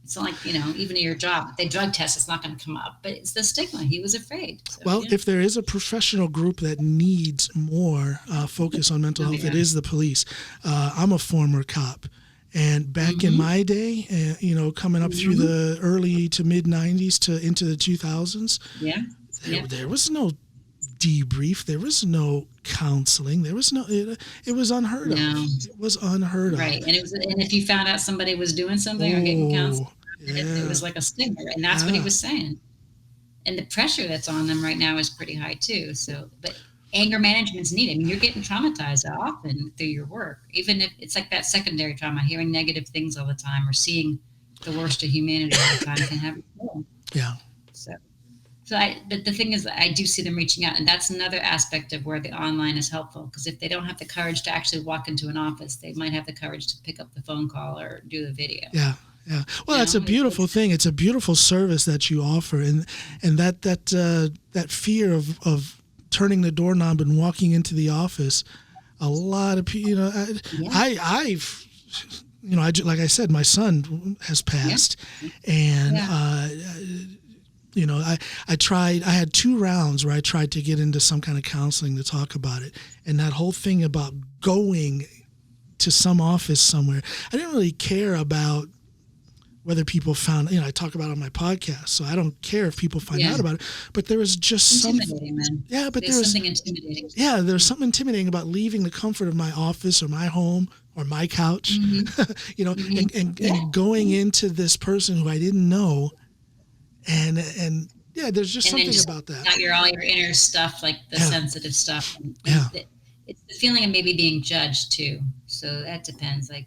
It's not like, even in your job, if they drug test, it's not going to come up, but it's the stigma. He was afraid. So, well, if there is a professional group that needs more focus on mental health, it is the police. I'm a former cop. And back in my day, coming up through the early to mid 90s to into the 2000s, there was no debrief. There was no counseling. There was it was unheard of. It was unheard of. Right. And if you found out somebody was doing something or getting counseling. And it was like a stigma, and that's what he was saying. And the pressure that's on them right now is pretty high too. So, but anger management's needed. I mean, you're getting traumatized often through your work, even if it's like that secondary trauma, hearing negative things all the time or seeing the worst of humanity all the time can have a toll. Yeah. But the thing is, I do see them reaching out, and that's another aspect of where the online is helpful. Because if they don't have the courage to actually walk into an office, they might have the courage to pick up the phone call or do the video. Yeah. Yeah. Well, that's a beautiful thing. It's a beautiful service that you offer, and that fear of turning the doorknob and walking into the office. A lot of people, I've like I said, my son has passed, and I had 2 rounds where I tried to get into some kind of counseling to talk about it, and that whole thing about going to some office somewhere, I didn't really care about whether people found, I talk about it on my podcast, so I don't care if people find out about it, but there was just something, something intimidating. Yeah, there's something intimidating about leaving the comfort of my office or my home or my couch, and going into this person who I didn't know, and there's just something about that. Got all your inner stuff, like the sensitive stuff. And it's the feeling of maybe being judged too. So that depends. Like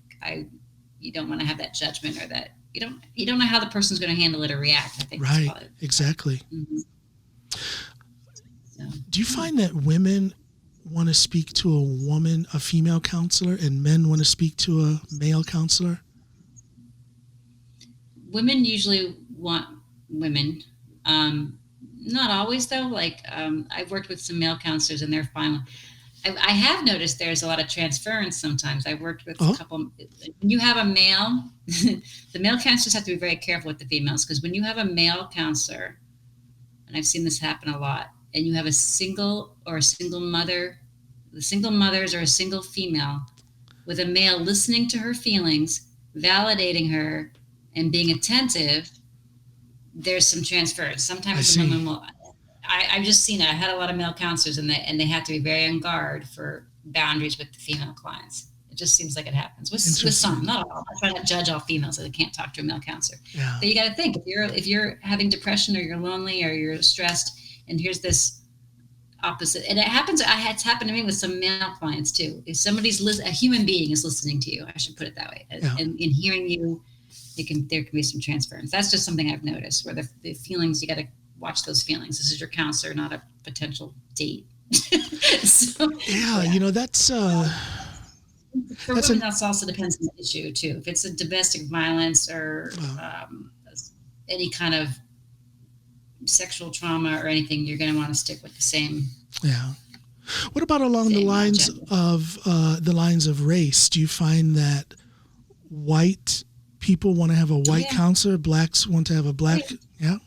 you don't want to have that judgment or that. You don't know how the person's going to handle it or react. I think right, exactly. Mm-hmm. So. Do you find that women want to speak to a female counselor, and men want to speak to a male counselor? Women usually want women. Not always though. Like I've worked with some male counselors, and they're fine. I have noticed there's a lot of transference sometimes. I've worked with a couple. When you have a male, the male counselors have to be very careful with the females, because when you have a male counselor, and I've seen this happen a lot, and you have a single mother, the single mothers or a single female with a male listening to her feelings, validating her, and being attentive, there's some transference. Sometimes the women will. I've just seen it. I had a lot of male counselors, and they have to be very on guard for boundaries with the female clients. It just seems like it happens with some, not all. I try not to judge all females, so they can't talk to a male counselor. Yeah. But you got to think, if you're having depression or you're lonely or you're stressed, and here's this opposite, and it's happened to me with some male clients too. If a human being is listening to you, I should put it that way, and in hearing you, there can be some transference. That's just something I've noticed, where the feelings, you got to watch those feelings. This is your counselor, not a potential date. That's for women. That also depends on the issue too. If it's a domestic violence or any kind of sexual trauma or anything, you're going to want to stick with the same. Yeah. What about along the lines of race? Do you find that white people want to have a white counselor, blacks want to have a black? Yeah.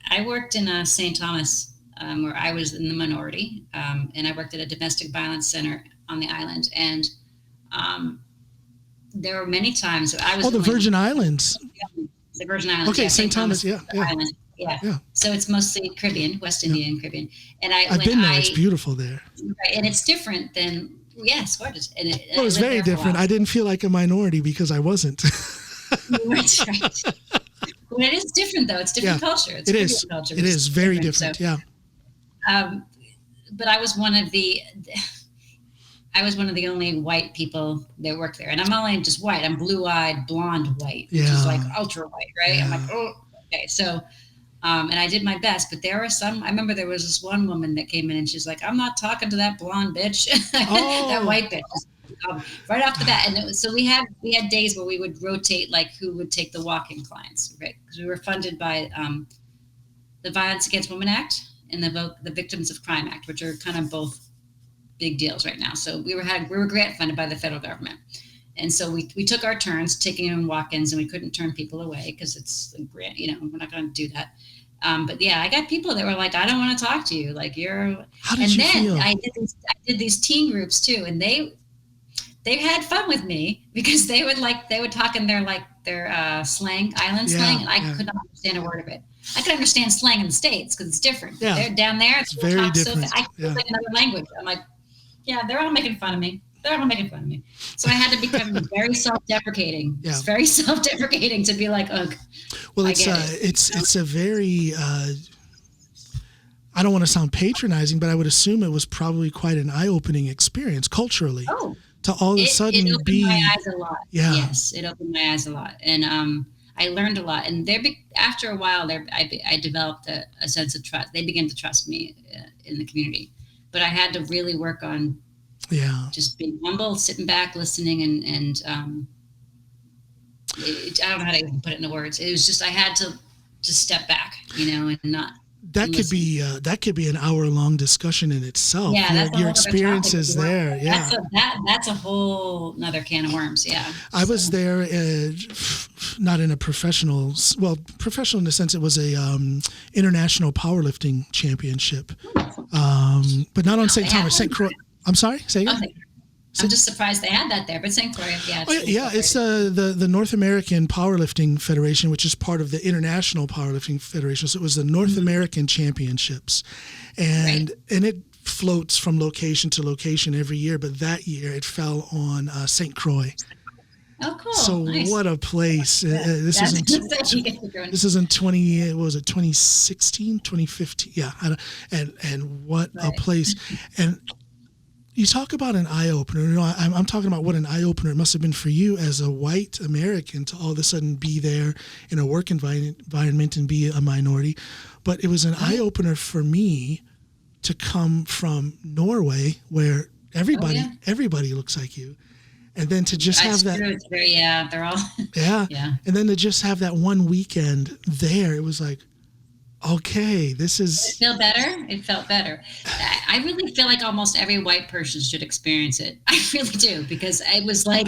I worked in St. Thomas, where I was in the minority, and I worked at a domestic violence center on the island. And there were many times I was. The Virgin Islands. The Virgin Islands. Okay, St. Thomas. Island. Yeah. So it's mostly Caribbean, West Indian Caribbean. And I've been there. It's beautiful there. Right, and it's different than it's gorgeous. And it was very different. I didn't feel like a minority because I wasn't. That's right. Well, it is different though. It's different culture. It's different culture. It is very different. So, but I was one of the only white people that worked there, and I'm not only just white. I'm blue-eyed, blonde white, which is like ultra white, right? Yeah. I'm like, okay. So, and I did my best, but there were some. I remember there was this one woman that came in, and she's like, "I'm not talking to that blonde bitch, that white bitch." Right off the bat. And so we had days where we would rotate, like who would take the walk-in clients, right? Because we were funded by the Violence Against Women Act and the Victims of Crime Act, which are kind of both big deals right now. So we were grant funded by the federal government. And so we took our turns taking in walk-ins, and we couldn't turn people away because it's a grant, we're not going to do that. But I got people that were like, I don't want to talk to you. Like How did you feel? I did these teen groups too. And they had fun with me because they would talk in their slang, island slang, and I could not understand a word of it. I could understand slang in the States because it's different. Yeah. They're down there. It's very different. I could like another language. I'm like, they're all making fun of me. they're all making fun of me. So I had to become very self-deprecating. Yeah. It's very self-deprecating to be like, oh, Well, I it's get it. it's a very I don't want to sound patronizing, but I would assume it was probably quite an eye-opening experience culturally. Oh, To all of a sudden it opened be my eyes a lot. Yeah. Yes, it opened my eyes a lot, and I learned a lot. And after a while, I developed a sense of trust. They began to trust me in the community, but I had to really work on just being humble, sitting back, listening, and I don't know how to even put it into words. It was just I had to just step back, and not. That could be an hour-long discussion in itself. Yeah, your experiences there. Yeah, that's a whole another can of worms. Yeah, I was there, not in a professional in the sense it was a international powerlifting championship, but not on St. Thomas, St. Croix. I'm sorry, say again. Okay. I'm just surprised they had that there, but St. Croix, yeah. It's the North American Powerlifting Federation, which is part of the International Powerlifting Federation. So it was the North American Championships, and it floats from location to location every year. But that year it fell on St. Croix. Oh, cool! So nice. What a this is in 2016, 2015? Yeah, and what a place. And you talk about an eye-opener. I'm talking about what an eye-opener it must have been for you as a white American to all of a sudden be there in a work environment and be a minority. But it was an eye-opener for me to come from Norway, where everybody looks like you, and then to just have that. It's very, they're all. Yeah. And then to just have that one weekend there, it was like, okay, this is. It felt better. I really feel like almost every white person should experience it. I really do, because it was like,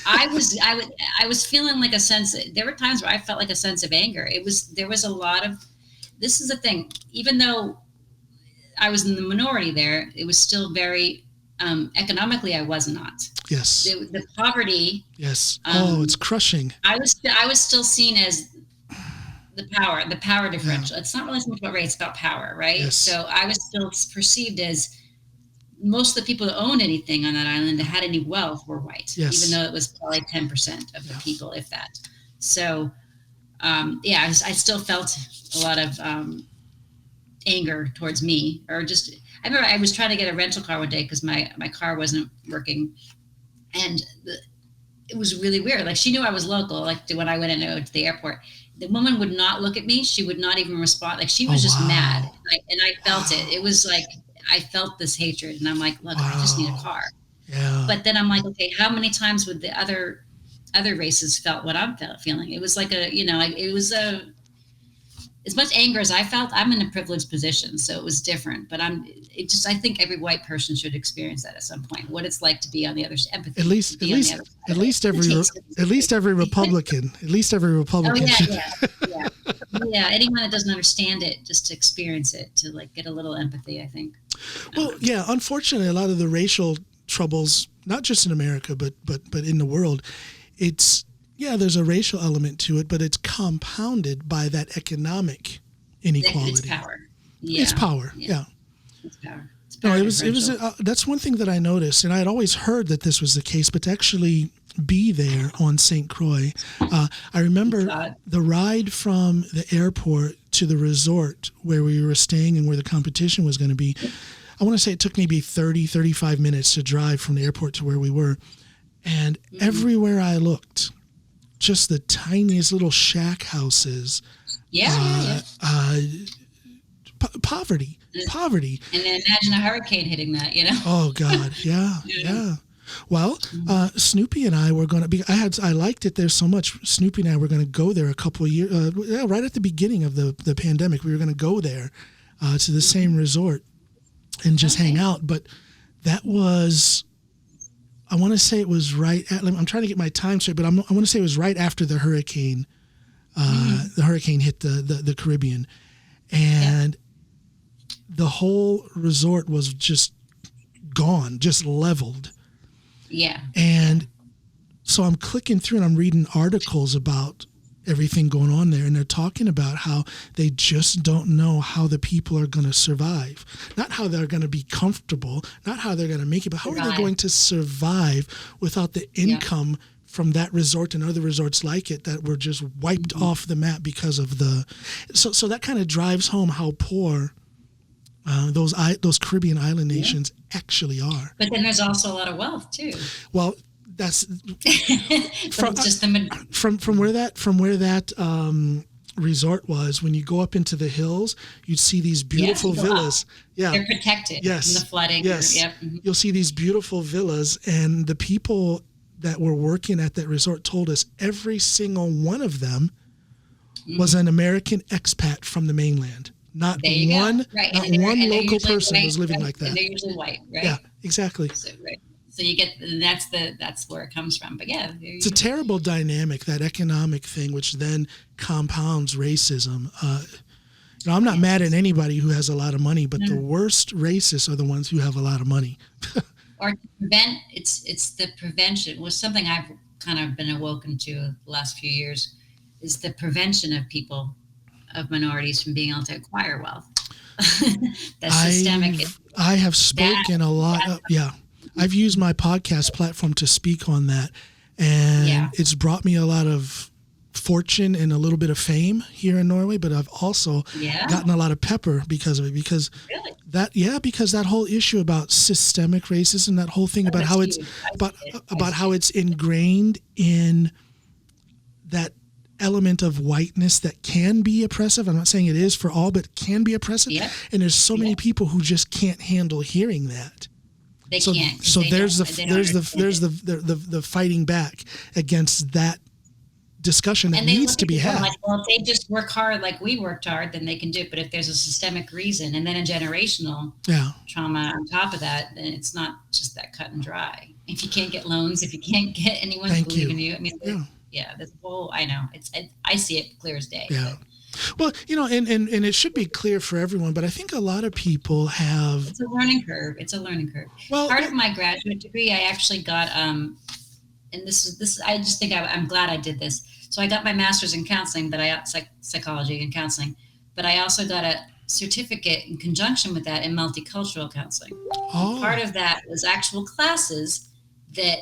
I was feeling like a sense. There were times where I felt like a sense of anger. There was a lot of. This is the thing. Even though I was in the minority there, it was still very economically. I was not. Yes. The poverty. Yes. It's crushing. I was still seen as. The power differential. Yeah. It's not really so much about race, it's about power, right? Yes. So I was still perceived as most of the people that owned anything on that island that had any wealth were white, even though it was probably 10% of the people, if that. So, I still felt a lot of anger towards me, or just, I remember I was trying to get a rental car one day because my car wasn't working, and it was really weird. Like, she knew I was local, like when I went to the airport. The woman would not look at me. She would not even respond. Like, she was just mad. And I felt it. It was like, I felt this hatred. And I'm like, look, I just need a car. Yeah. But then I'm like, okay, how many times would the other races felt what I'm feeling? It was like it was as much anger as I felt. I'm in a privileged position, so it was different. But I think every white person should experience that at some point. What it's like to be on the other side. Empathy. At least every Republican. At least every Republican. Oh, yeah. Anyone that doesn't understand it, just to experience it, to like get a little empathy, I think. Well, yeah. Unfortunately, a lot of the racial troubles, not just in America, but in the world, it's. Yeah, there's a racial element to it, but it's compounded by that economic inequality. It's power. Yeah. It's power. Yeah. It's power. No, it was. That's one thing that I noticed, and I had always heard that this was the case, but to actually be there on St. Croix, I remember the ride from the airport to the resort where we were staying and where the competition was going to be. I want to say it took maybe 30, 35 minutes to drive from the airport to where we were, and everywhere I looked. Just the tiniest little shack houses. Poverty. And then imagine a hurricane hitting that, Oh God, yeah. Well, Snoopy and I were going to be. I liked it there so much. Snoopy and I were going to go there a couple of years. Right at the beginning of the pandemic, we were going to go there to the same resort and just hang out. But that was. I want to say it was right at, I'm trying to get my time straight, but I want to say it was right after the hurricane. The hurricane hit the Caribbean, and the whole resort was just gone, just leveled. Yeah. And so I'm clicking through and I'm reading articles about everything going on there, and they're talking about how they just don't know how the people are going to survive, not how they're going to be comfortable, not how they're going to make it, but how are they going to survive without the income from that resort and other resorts like it that were just wiped off the map because of the so that kind of drives home how poor those Caribbean island nations actually are. But then there's also a lot of wealth too. Well, that's from where that resort was. When you go up into the hills, you'd see these beautiful villas. Yeah, they're protected from the flooding. Yes, you'll see these beautiful villas, and the people that were working at that resort told us every single one of them was an American expat from the mainland. Not one local person was living like that. And they're usually white, right? Yeah, exactly. So you get, and that's where it comes from. But yeah, it's a terrible dynamic, that economic thing, which then compounds racism. I'm not mad at anybody who has a lot of money, but the worst racists are the ones who have a lot of money. Or to prevent, it's the prevention was something I've kind of been awoken to the last few years, is the prevention of minorities from being able to acquire wealth. That's systemic. I have spoken a lot. I've used my podcast platform to speak on that, and it's brought me a lot of fortune and a little bit of fame here in Norway, but I've also gotten a lot of pepper because of it, because that whole issue about systemic racism, that whole thing about how it's about how it's ingrained in that element of whiteness that can be oppressive. I'm not saying it is for all, but can be oppressive. And there's so many people who just can't handle hearing that. They can't. So there's the fighting back against that discussion that needs to be had. Like, well, if they just work hard like we worked hard, then they can do it. But if there's a systemic reason and then a generational trauma on top of that, then it's not just that cut and dry. If you can't get loans, if you can't get anyone to believe in you, I mean, there's a whole. I know I see it clear as day. Yeah. Well, and it should be clear for everyone, but I think a lot of people have. It's a learning curve. Well, part of my graduate degree, I actually got and this. I just think I'm glad I did this. So I got my master's in counseling, but psychology and counseling, but I also got a certificate in conjunction with that in multicultural counseling. Oh. Part of that was actual classes that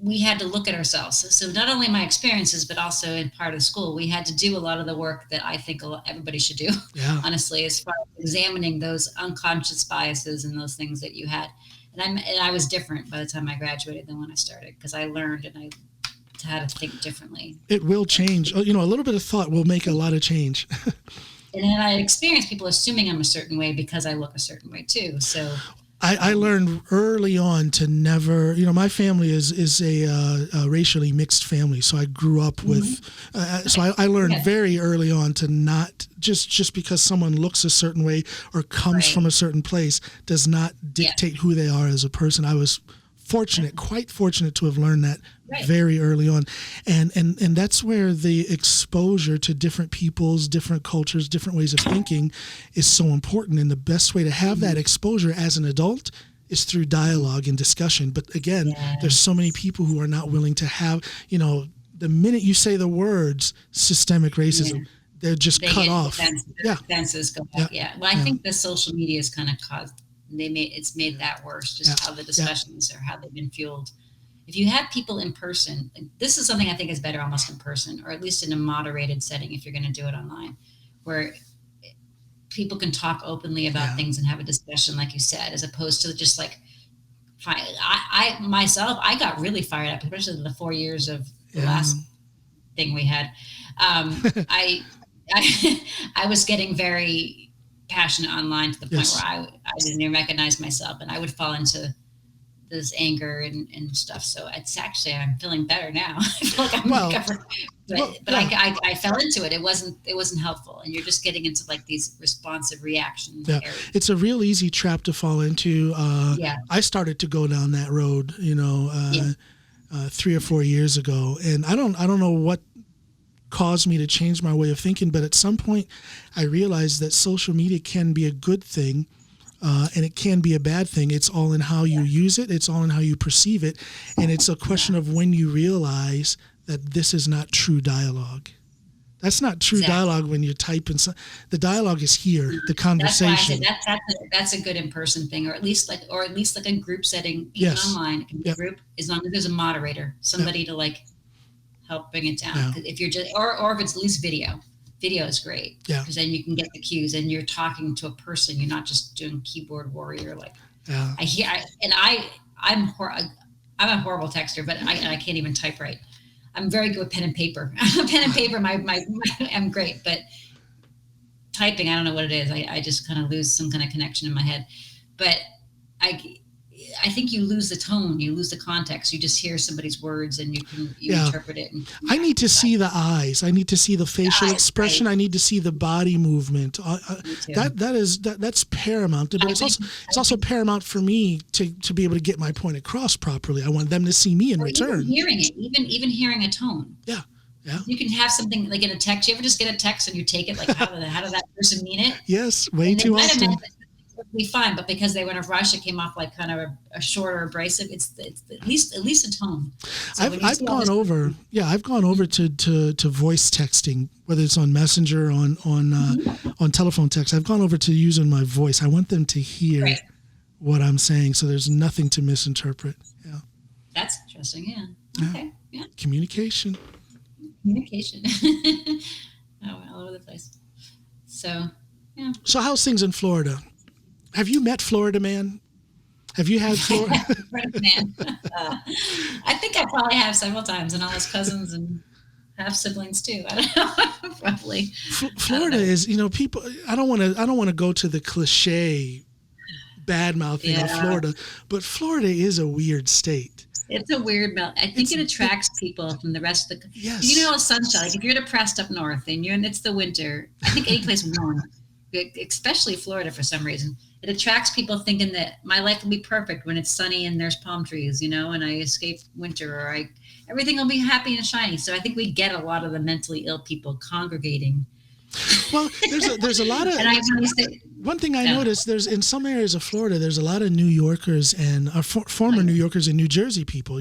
we had to look at ourselves. So not only my experiences, but also in part of school, we had to do a lot of the work that I think everybody should do, honestly, as far as examining those unconscious biases and those things that you had. And I was different by the time I graduated than when I started, because I learned and I had to think differently. It will change. A little bit of thought will make a lot of change. And then I experienced people assuming I'm a certain way because I look a certain way too. So I learned early on to never, my family is a racially mixed family. So I grew up with, I learned very early on to not, just because someone looks a certain way or comes from a certain place does not dictate who they are as a person. I was quite fortunate to have learned that very early on. And that's where the exposure to different peoples, different cultures, different ways of thinking is so important. And the best way to have that exposure as an adult is through dialogue and discussion. But again, there's so many people who are not willing to have, the minute you say the words systemic racism, they're just cut off. Defenses go back. Well, I think the social media has kind of caused, it's made that worse, just how the discussions or how they've been fueled. If you have people in person, this is something I think is better almost in person, or at least in a moderated setting if you're going to do it online, where people can talk openly about things and have a discussion, like you said, as opposed to just like, I myself got really fired up, especially the 4 years of the last thing we had. I was getting very passionate online to the point where I didn't even recognize myself, and I would fall into this anger and stuff. So it's actually, I'm feeling better now. I feel like I'm recovered. But I fell into it. It wasn't helpful, and you're just getting into like these responsive reaction areas. It's a real easy trap to fall into. I started to go down that road, 3 or 4 years ago, and I don't know what caused me to change my way of thinking, but at some point I realized that social media can be a good thing, and it can be a bad thing. It's all in how you use it. It's all in how you perceive it. And it's a question of when you realize that this is not true dialogue. That's not true dialogue when you're typing. The dialogue is here, the conversation. That's why I said that's a good in-person thing, or at least like a group setting, even online. It can be a group, as long as there's a moderator, somebody to like help bring it down. Yeah. If you're just, or if it's at least video is great. Yeah. Because then you can get the cues and you're talking to a person. You're not just doing keyboard warrior. Like I'm a horrible texter, but I can't even type right. I'm very good with pen and paper. Pen and paper, I'm great, but typing, I don't know what it is. I just kind of lose some kind of connection in my head. But I think you lose the tone, you lose the context. You just hear somebody's words and you interpret it. I need to see the eyes. I need to see the facial expression. Right. I need to see the body movement. That's paramount. But it's also paramount for me to be able to get my point across properly. I want them to see me in return. Even hearing it, even hearing a tone. Yeah. Yeah. You can have something like in a text. You ever just get a text and you take it like, how did that person mean it? Yes, way too often. Be fine, but because they were in a rush, it came off like kind of a shorter abrasive. It's at least a tone. So I've gone over to voice texting, whether it's on Messenger, on telephone text. I've gone over to using my voice. I want them to hear what I'm saying, so there's nothing to misinterpret. Yeah, that's interesting. Yeah. Okay. Yeah. Communication. All over the place. So yeah. So how's things in Florida? Have you met Florida Man? Have you had Florida Man? I think I probably have several times, and all his cousins and half siblings too. I don't know, probably. Florida is, people. I don't want to go to the cliche bad mouthing of Florida, but Florida is a weird state. It's a weird melt. I think it attracts people from the rest of the. Yes. Sunshine. Like if you're depressed up north and it's the winter, I think any place warm, especially Florida for some reason. It attracts people thinking that my life will be perfect when it's sunny and there's palm trees, and I escape winter, or everything will be happy and shiny. So I think we get a lot of the mentally ill people congregating. Well, there's a lot of. One thing I noticed, there's in some areas of Florida, there's a lot of New Yorkers and former New Yorkers and New Jersey people,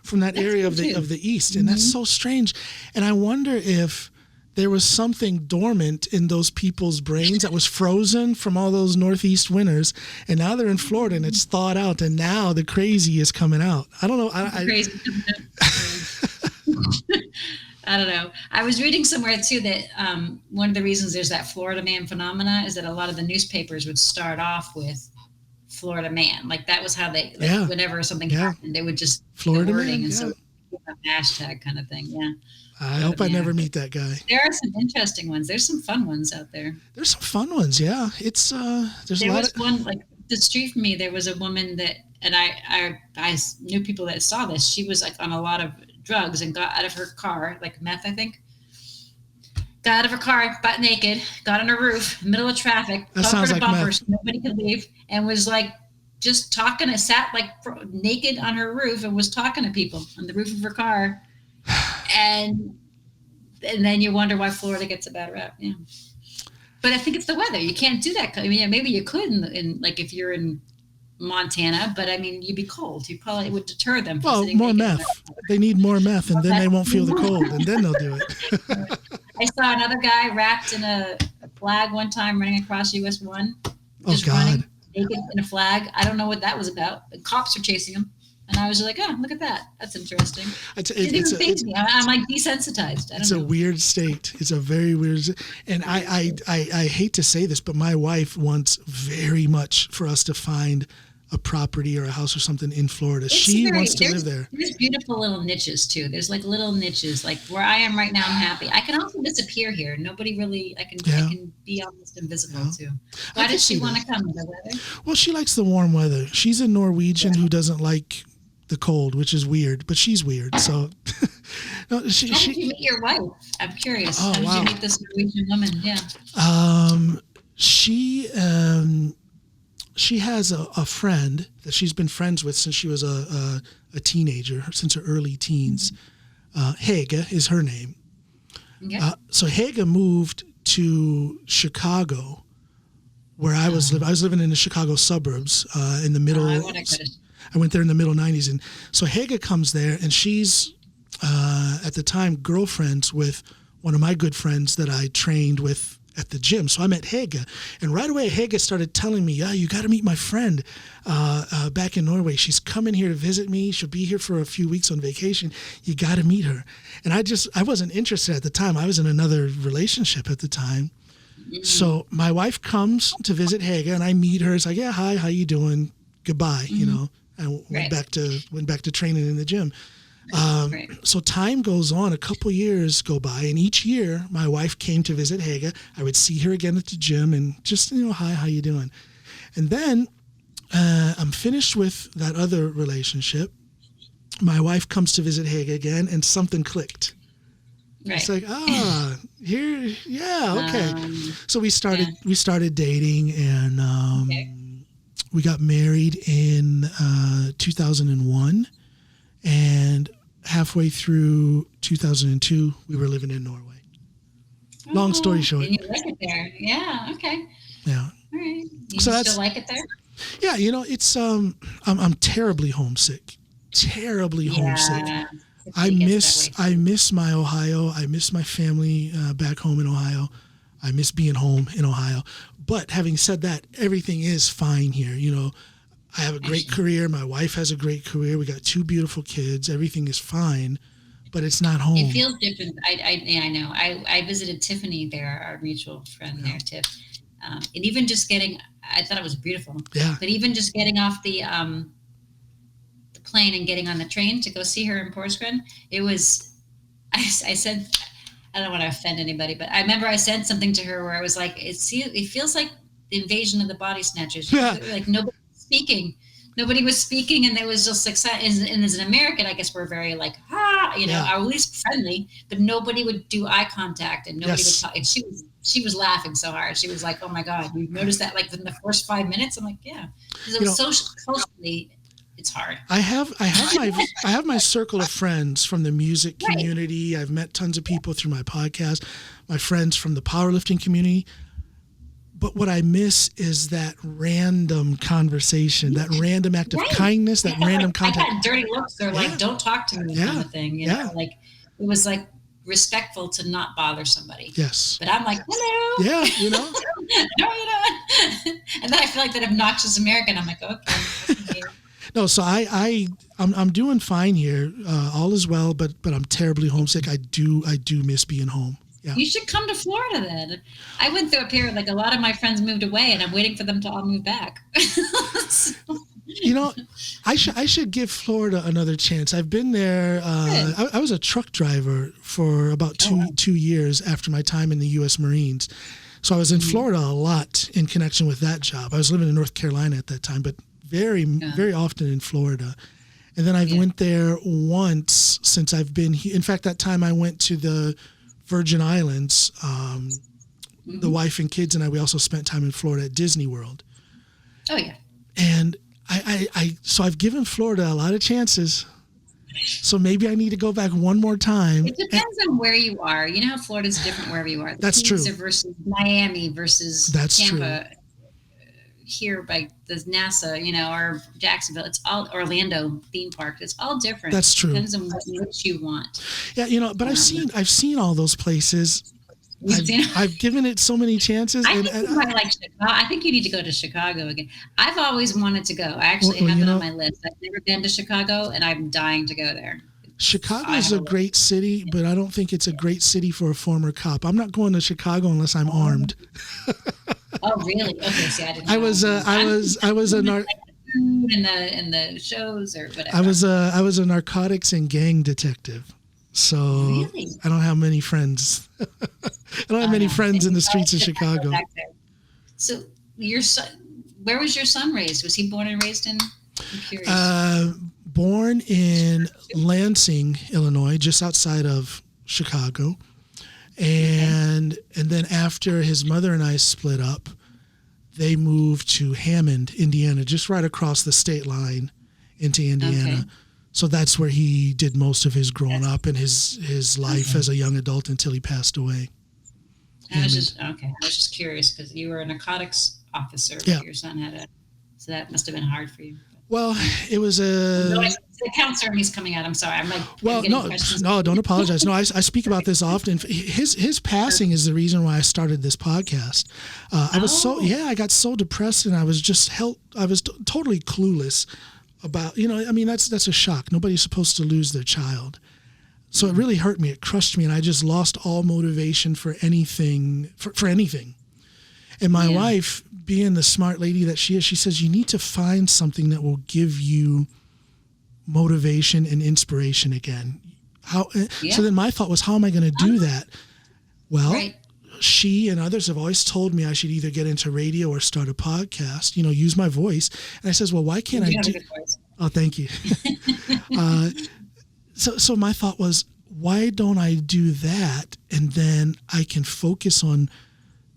from that area of the East, and that's so strange. And I wonder if there was something dormant in those people's brains that was frozen from all those Northeast winters, and now they're in Florida and it's thawed out, and now the crazy is coming out. I don't know. Crazy coming out. I don't know. I was reading somewhere too that one of the reasons there's that Florida Man phenomena is that a lot of the newspapers would start off with Florida Man. Like that was how they, whenever something happened, they would just Florida wording, Man, and so a hashtag kind of thing. Yeah. I hope I never meet that guy. There are some interesting ones. There's some fun ones out there. There's some fun ones, yeah. It's there's a lot of one like the street from me. There was a woman that, and I knew people that saw this. She was like on a lot of drugs and got out of her car, like meth, I think. Got out of her car, butt naked, got on her roof, middle of traffic, sounds like bumpers, nobody could leave, and was like just talking. And sat like naked on her roof and was talking to people on the roof of her car. And then you wonder why Florida gets a bad rap. Yeah, but I think it's the weather. You can't do that. I mean, maybe you could in like if you're in Montana, but I mean, you'd be cold. You probably would deter them. Well, more meth. They need more meth, and then they won't feel the cold, and then they'll do it. I saw another guy wrapped in a flag one time running across US 1. Just running naked in a flag. I don't know what that was about. The cops were chasing him. And I was like, oh, look at that. That's interesting. It didn't even faze me. I'm like desensitized. It's a weird state. It's a very weird. And I hate to say this, but my wife wants very much for us to find a property or a house or something in Florida. She wants to live there. There's beautiful little niches too. There's like little niches, like where I am right now. I'm happy. I can also disappear here. Nobody really. I can be almost invisible too. Why does she want to come? The weather? Well, she likes the warm weather. She's a Norwegian who doesn't like the cold, which is weird, but she's weird. So, no, how did you meet your wife? I'm curious. Oh, how did you meet this Norwegian woman? Yeah. She has a friend that she's been friends with since she was a teenager, since her early teens. Hege is her name. Yeah. So Hege moved to Chicago, where I was living. I was living in the Chicago suburbs in the middle. I went there at the time, girlfriends with one of my good friends that I trained with at the gym. So I met Hege, and right away Hege started telling me, "Yeah, you got to meet my friend back in Norway. She's coming here to visit me. She'll be here for a few weeks on vacation. You got to meet her." And I wasn't interested at the time. I was in another relationship at the time. So my wife comes to visit Hege, and I meet her. It's like, "Yeah, hi, how you doing? Goodbye." You know, and went back to training in the gym. So time goes on, a couple years go by, and each year my wife came to visit Hege. I would see her again at the gym and just, hi, how you doing? And then I'm finished with that other relationship. My wife comes to visit Hege again, and something clicked. Right. It's like, here, yeah, okay. So we started dating, and we got married in 2001, and halfway through 2002, we were living in Norway. Long story short. And you like it there. Yeah, okay. Yeah. All right. You still like it there? Yeah, it's I'm terribly homesick. Terribly homesick. I miss my Ohio. I miss my family back home in Ohio. I miss being home in Ohio. But having said that, everything is fine here. I have a great career. My wife has a great career. We got 2 beautiful kids. Everything is fine, but it's not home. It feels different. I know. I visited Tiffany there, our mutual friend there, Tiff. And even just I thought it was beautiful. Yeah. But even just getting off the plane and getting on the train to go see her in Porsgrunn, it was, I said, I don't want to offend anybody, but I remember I said something to her where I was like, it feels like the invasion of the body snatchers. Yeah. Like nobody was speaking, and there was just like, and as an American, I guess we're very like, or at least friendly, but nobody would do eye contact, and nobody would talk. And she was laughing so hard. She was like, "Oh my God, you noticed that like within the first 5 minutes?" I'm like, "Yeah," because it was socially, it's hard. I have my circle of friends from the music community. I've met tons of people through my podcast, my friends from the powerlifting community. But what I miss is that random conversation, that random act of kindness, that random contact. I got dirty looks. They're like, "Don't talk to me," kind of thing. You know, like it was like respectful to not bother somebody. Yes. But I'm like, "Hello." Yeah, No, you don't. And then I feel like that obnoxious American. I'm like, okay. No, so I'm doing fine here. All is well, but I'm terribly homesick. I do miss being home. Yeah. You should come to Florida then. I went through a period, like a lot of my friends moved away, and I'm waiting for them to all move back. I should give Florida another chance. I've been there. I was a truck driver for about two years after my time in the U.S. Marines. So I was in Florida a lot in connection with that job. I was living in North Carolina at that time, but very, very often in Florida. And then I went there once since I've been here. In fact, that time I went to the Virgin Islands. The wife and kids and we also spent time in Florida at Disney World. Oh yeah. And so I've given Florida a lot of chances. So maybe I need to go back one more time. It depends on where you are. You know how Florida's different wherever you are. That's true. Versus Miami versus Tampa. True. Here by the NASA, or Jacksonville, it's all Orlando theme park. It's all different. That's true. Depends on what you want. Yeah, but I've seen all those places. I've given it so many chances. I think you might like Chicago. I think you need to go to Chicago again. I've always wanted to go. I actually have it on my list. I've never been to Chicago, and I'm dying to go there. Chicago is a great city, but I don't think it's a great city for a former cop. I'm not going to Chicago unless I'm armed. Oh, really? Okay, see, I didn't know. I was a in the shows or whatever. I was a narcotics and gang detective. So really? I don't have many friends. I don't have many friends in the streets of Chicago. So your son, where was your son raised? Was he born and raised in? I'm curious. Born in Lansing, Illinois, just outside of Chicago. And then after his mother and I split up, they moved to Hammond, Indiana, just right across the state line into Indiana. Okay. So that's where he did most of his growing up and his life as a young adult until he passed away. I was just curious because you were a narcotics officer. Yeah. Your son so that must have been hard for you. Well, it was the counselor in me's coming out. I'm sorry. I'm like, well, no, don't apologize. No, I speak about this often. His passing is the reason why I started this podcast. I got so depressed, and I was just totally clueless about, that's a shock. Nobody's supposed to lose their child. So it really hurt me. It crushed me, and I just lost all motivation for anything, for anything. And my wife, being the smart lady that she is, she says, you need to find something that will give you motivation and inspiration again. So then my thought was, how am I going to do that? Well, she and others have always told me I should either get into radio or start a podcast, use my voice. And I says, well, why can't I do? Oh, thank you. So my thought was, why don't I do that? And then I can focus on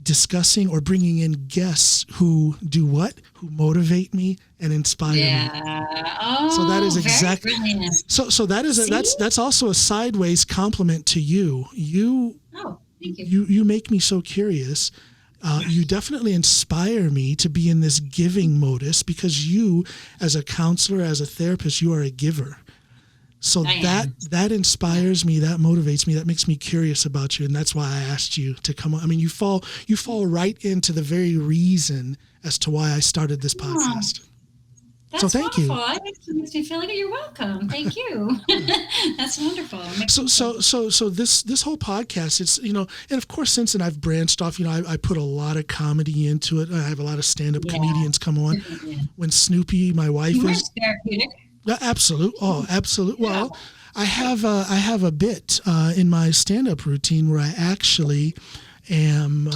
discussing or bringing in guests who do what? Who motivate me and inspire me. Oh, so that is exactly. So that is that's also a sideways compliment to you. Thank you. You make me so curious. You definitely inspire me to be in this giving modus, because you, as a counselor, as a therapist, you are a giver. So that inspires me, that motivates me, that makes me curious about you, and that's why I asked you to come on. I mean, you fall right into the very reason as to why I started this podcast. That's thank wonderful. You. It makes me feel like you're welcome. Thank you. That's wonderful. So this whole podcast, it's and of course, since then I've branched off. I put a lot of comedy into it. I have a lot of stand-up comedians come on. When Snoopy, my wife, is therapeutic. Absolute. Oh, absolute. Well, I have a bit in my stand-up routine where I actually am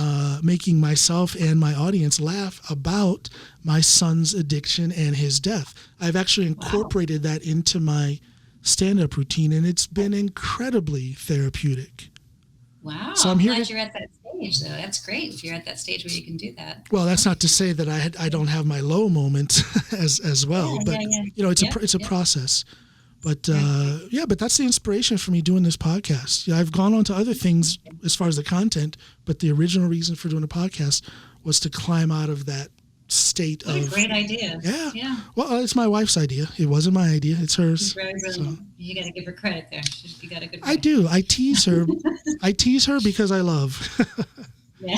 making myself and my audience laugh about my son's addiction and his death. I've actually incorporated that into my stand-up routine, and it's been incredibly therapeutic. Wow. So I'm glad you're at that stage, though. That's great if you're at that stage where you can do that. Well, that's not to say that I don't have my low moments as well, but it's a process. But but that's the inspiration for me doing this podcast. I've gone on to other things as far as the content, but the original reason for doing a podcast was to climb out of that state what a great idea. Yeah. Well, it's my wife's idea. It wasn't my idea. It's hers. Really, so. You got to give her credit there. You got a good. I do. I tease her. I tease her because I love. Yeah.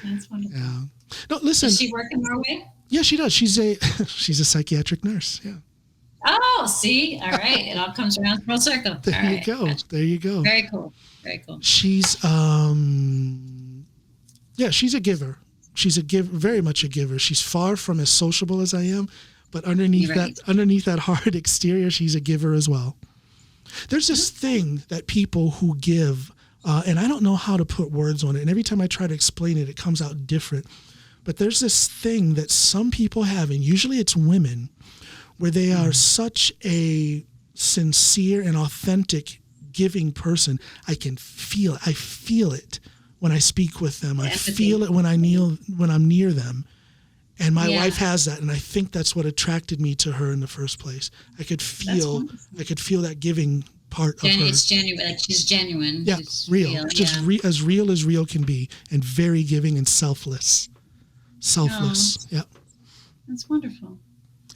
That's wonderful. Yeah. No, listen. Does she work in Norway? Yeah, she does. She's a psychiatric nurse. Yeah. Oh, see, all right. It all comes around full circle. There you go. Gotcha. There you go. Very cool. Very cool. She's she's a giver. She's very much a giver. She's far from as sociable as I am, but underneath that hard exterior, she's a giver as well. There's this thing that people who give, and I don't know how to put words on it, and every time I try to explain it, it comes out different. But there's this thing that some people have, and usually it's women, where they are such a sincere and authentic giving person. I feel it when I speak with them. I feel it when I'm near them. And my wife has that, and I think that's what attracted me to her in the first place. I could feel that giving part of her. It's genuine, like she's genuine. Yeah, she's real. Just as real can be, and very giving and selfless. Yeah. That's wonderful.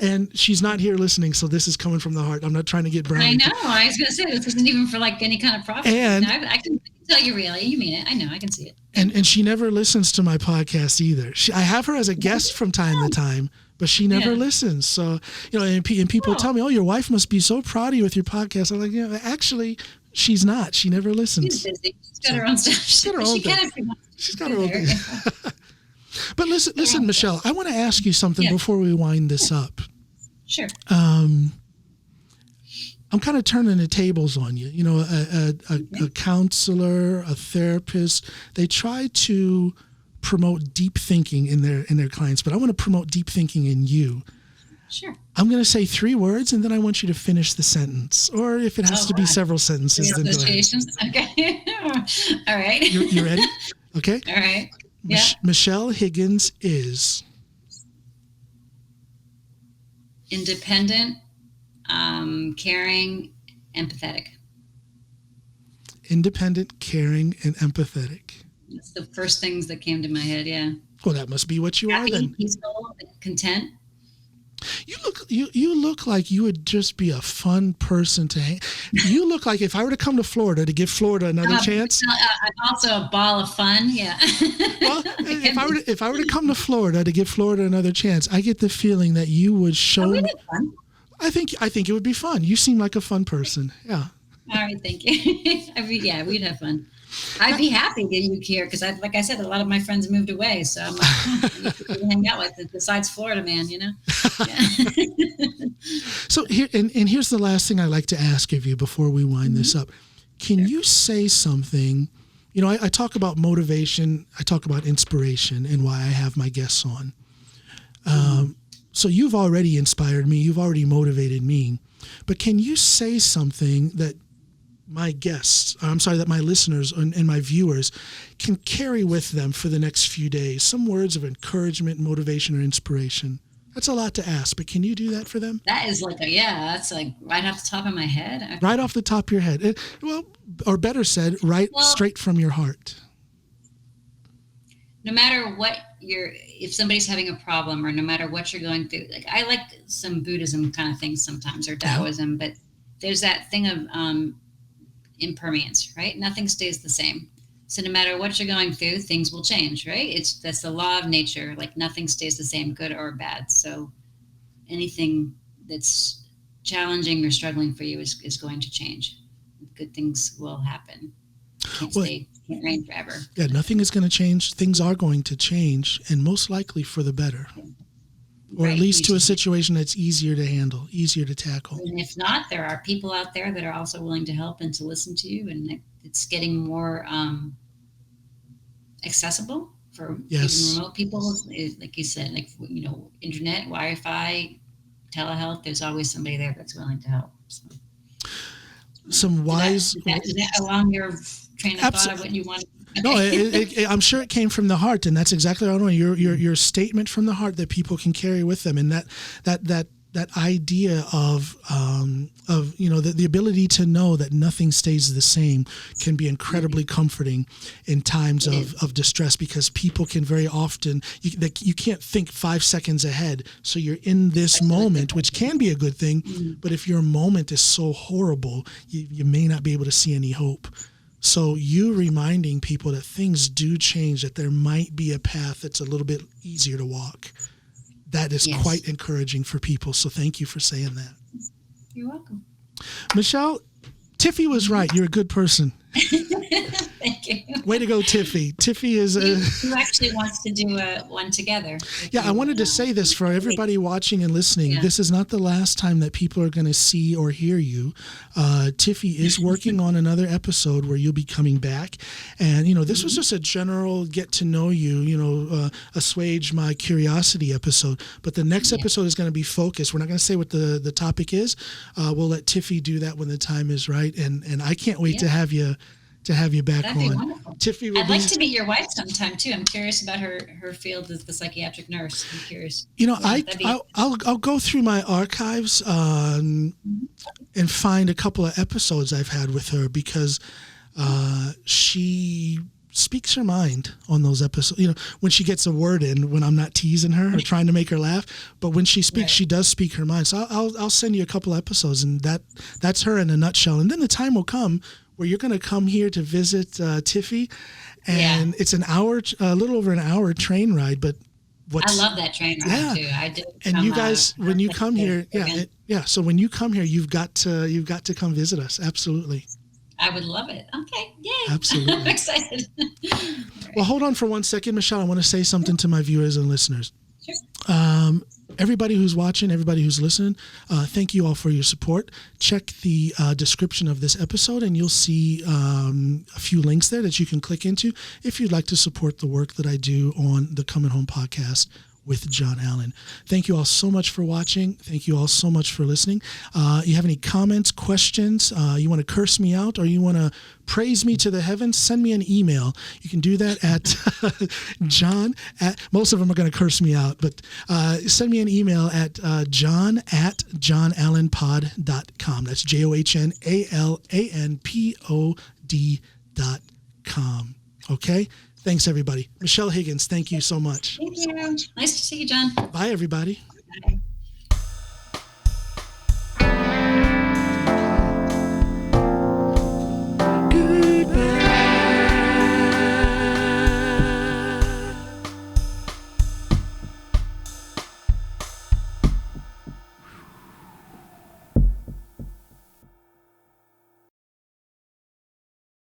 And she's not here listening, so this is coming from the heart. I'm not trying to get brown. I know. I was going to say, this isn't even for like any kind of profit. And I can tell you really. You mean it. I know. I can see it. And she never listens to my podcast either. I have her as a guest from time to time, but she never listens. So, and people tell me, oh, your wife must be so proud of you with your podcast. I'm like, actually, she's not. She never listens. She's busy. She's got her own stuff. She's got her own thing. She's got her own thing. But listen, Michelle, I want to ask you something before we wind this up. Sure. I'm kind of turning the tables on you. A counselor, a therapist, they try to promote deep thinking in their clients, but I want to promote deep thinking in you. Sure. I'm going to say 3 words, and then I want you to finish the sentence, or if it has to be several sentences, then go ahead. Okay. All right. You ready? Okay. All right. Yeah. Michelle Higgins is independent, caring, empathetic. Independent, caring, and empathetic. That's the first things that came to my head. Yeah. Well, that must be what you Happy, are then. Peaceful, content. You look you look like you would just be a fun person to hang. You look like if I were to come to Florida to give Florida another chance. I'm also a ball of fun. Yeah. Well, if I were to come to Florida to give Florida another chance, I get the feeling that you would show. We did fun. I think it would be fun. You seem like a fun person. Yeah. All right, thank you. Yeah, we'd have fun. I'd be happy that you here because, like I said, a lot of my friends moved away, so I'm like, who to hang out with besides Florida man, you know. Yeah. So here and here's the last thing I like to ask of you before we wind this up. Can you say something? You know, I talk about motivation, I talk about inspiration, and why I have my guests on. So you've already inspired me, you've already motivated me, but can you say something that that my listeners and my viewers can carry with them for the next few days? Some words of encouragement, motivation, or inspiration. That's a lot to ask, but can you do that for them? That is that's like right off the top of my head. Right off the top of your head. Well, or better said, straight from your heart. No matter what if somebody's having a problem or no matter what you're going through, like I like some Buddhism kind of things sometimes or Taoism, but there's that thing of impermanence, right? Nothing stays the same. So no matter what you're going through, things will change, right? That's the law of nature. Like nothing stays the same, good or bad. So anything that's challenging or struggling for you is going to change. Good things will happen. Can't reign forever. Yeah, nothing is going to change. Things are going to change, and most likely for the better. Or at least to a situation that's easier to handle, easier to tackle. And if not, there are people out there that are also willing to help and to listen to you. And it's getting more accessible for even remote people. Like you said, internet, Wi-Fi, telehealth, there's always somebody there that's willing to help. So. Some wise... Is that along your train of thought of what you want? Okay. No, I'm sure it came from the heart, and that's exactly what I want. Your statement from the heart that people can carry with them, and that idea of the ability to know that nothing stays the same can be incredibly comforting in times of distress, because people can very often you can't think 5 seconds ahead, so you're in this moment, which can be a good thing, but if your moment is so horrible, you may not be able to see any hope. So you reminding people that things do change, that there might be a path that's a little bit easier to walk. That is quite encouraging for people. So thank you for saying that. You're welcome. Michelle, Tiffy was right. You're a good person. Thank you. Way to go, Tiffy. Tiffy is who actually wants to do one together. Yeah, I wanted to say this for everybody watching and listening. Yeah. This is not the last time that people are going to see or hear you. Tiffy is working on another episode where you'll be coming back. And, this was just a general get to know you, assuage my curiosity episode. But the next episode is going to be focused. We're not going to say what the topic is. We'll let Tiffy do that when the time is right. And I can't wait to have you back That'd be on. Wonderful. Tiffy, I'd like to meet your wife sometime too. I'm curious about her field as the psychiatric nurse. I'm curious. I'll go through my archives and find a couple of episodes I've had with her, because she speaks her mind on those episodes. When she gets a word in, when I'm not teasing her or trying to make her laugh, but when she speaks, she does speak her mind. So I'll send you a couple of episodes, and that's her in a nutshell. And then the time will come where you're going to come here to visit Tiffy, and it's a little over an hour train ride. But I love that train ride too. I did. And you guys, when you come here, so when you come here, you've got to come visit us. Absolutely. I would love it. Okay, yay! Absolutely. I'm excited. Well, hold on for 1 second, Michelle. I want to say something to my viewers and listeners. Sure. Everybody who's watching, everybody who's listening, thank you all for your support. Check the description of this episode, and you'll see a few links there that you can click into if you'd like to support the work that I do on the Comin Home podcast with John Allen. Thank you all so much for watching. Thank you all so much for listening. You have any comments, questions, you want to curse me out, or you want to praise me to the heavens, send me an email. You can do that at most of them are going to curse me out, but send me an email at john@johnallenpod.com. That's JOHNALANPOD.com. Okay? Thanks, everybody. Michelle Higgins, thank you so much. Thank you. Nice to see you, John. Bye, everybody. Bye.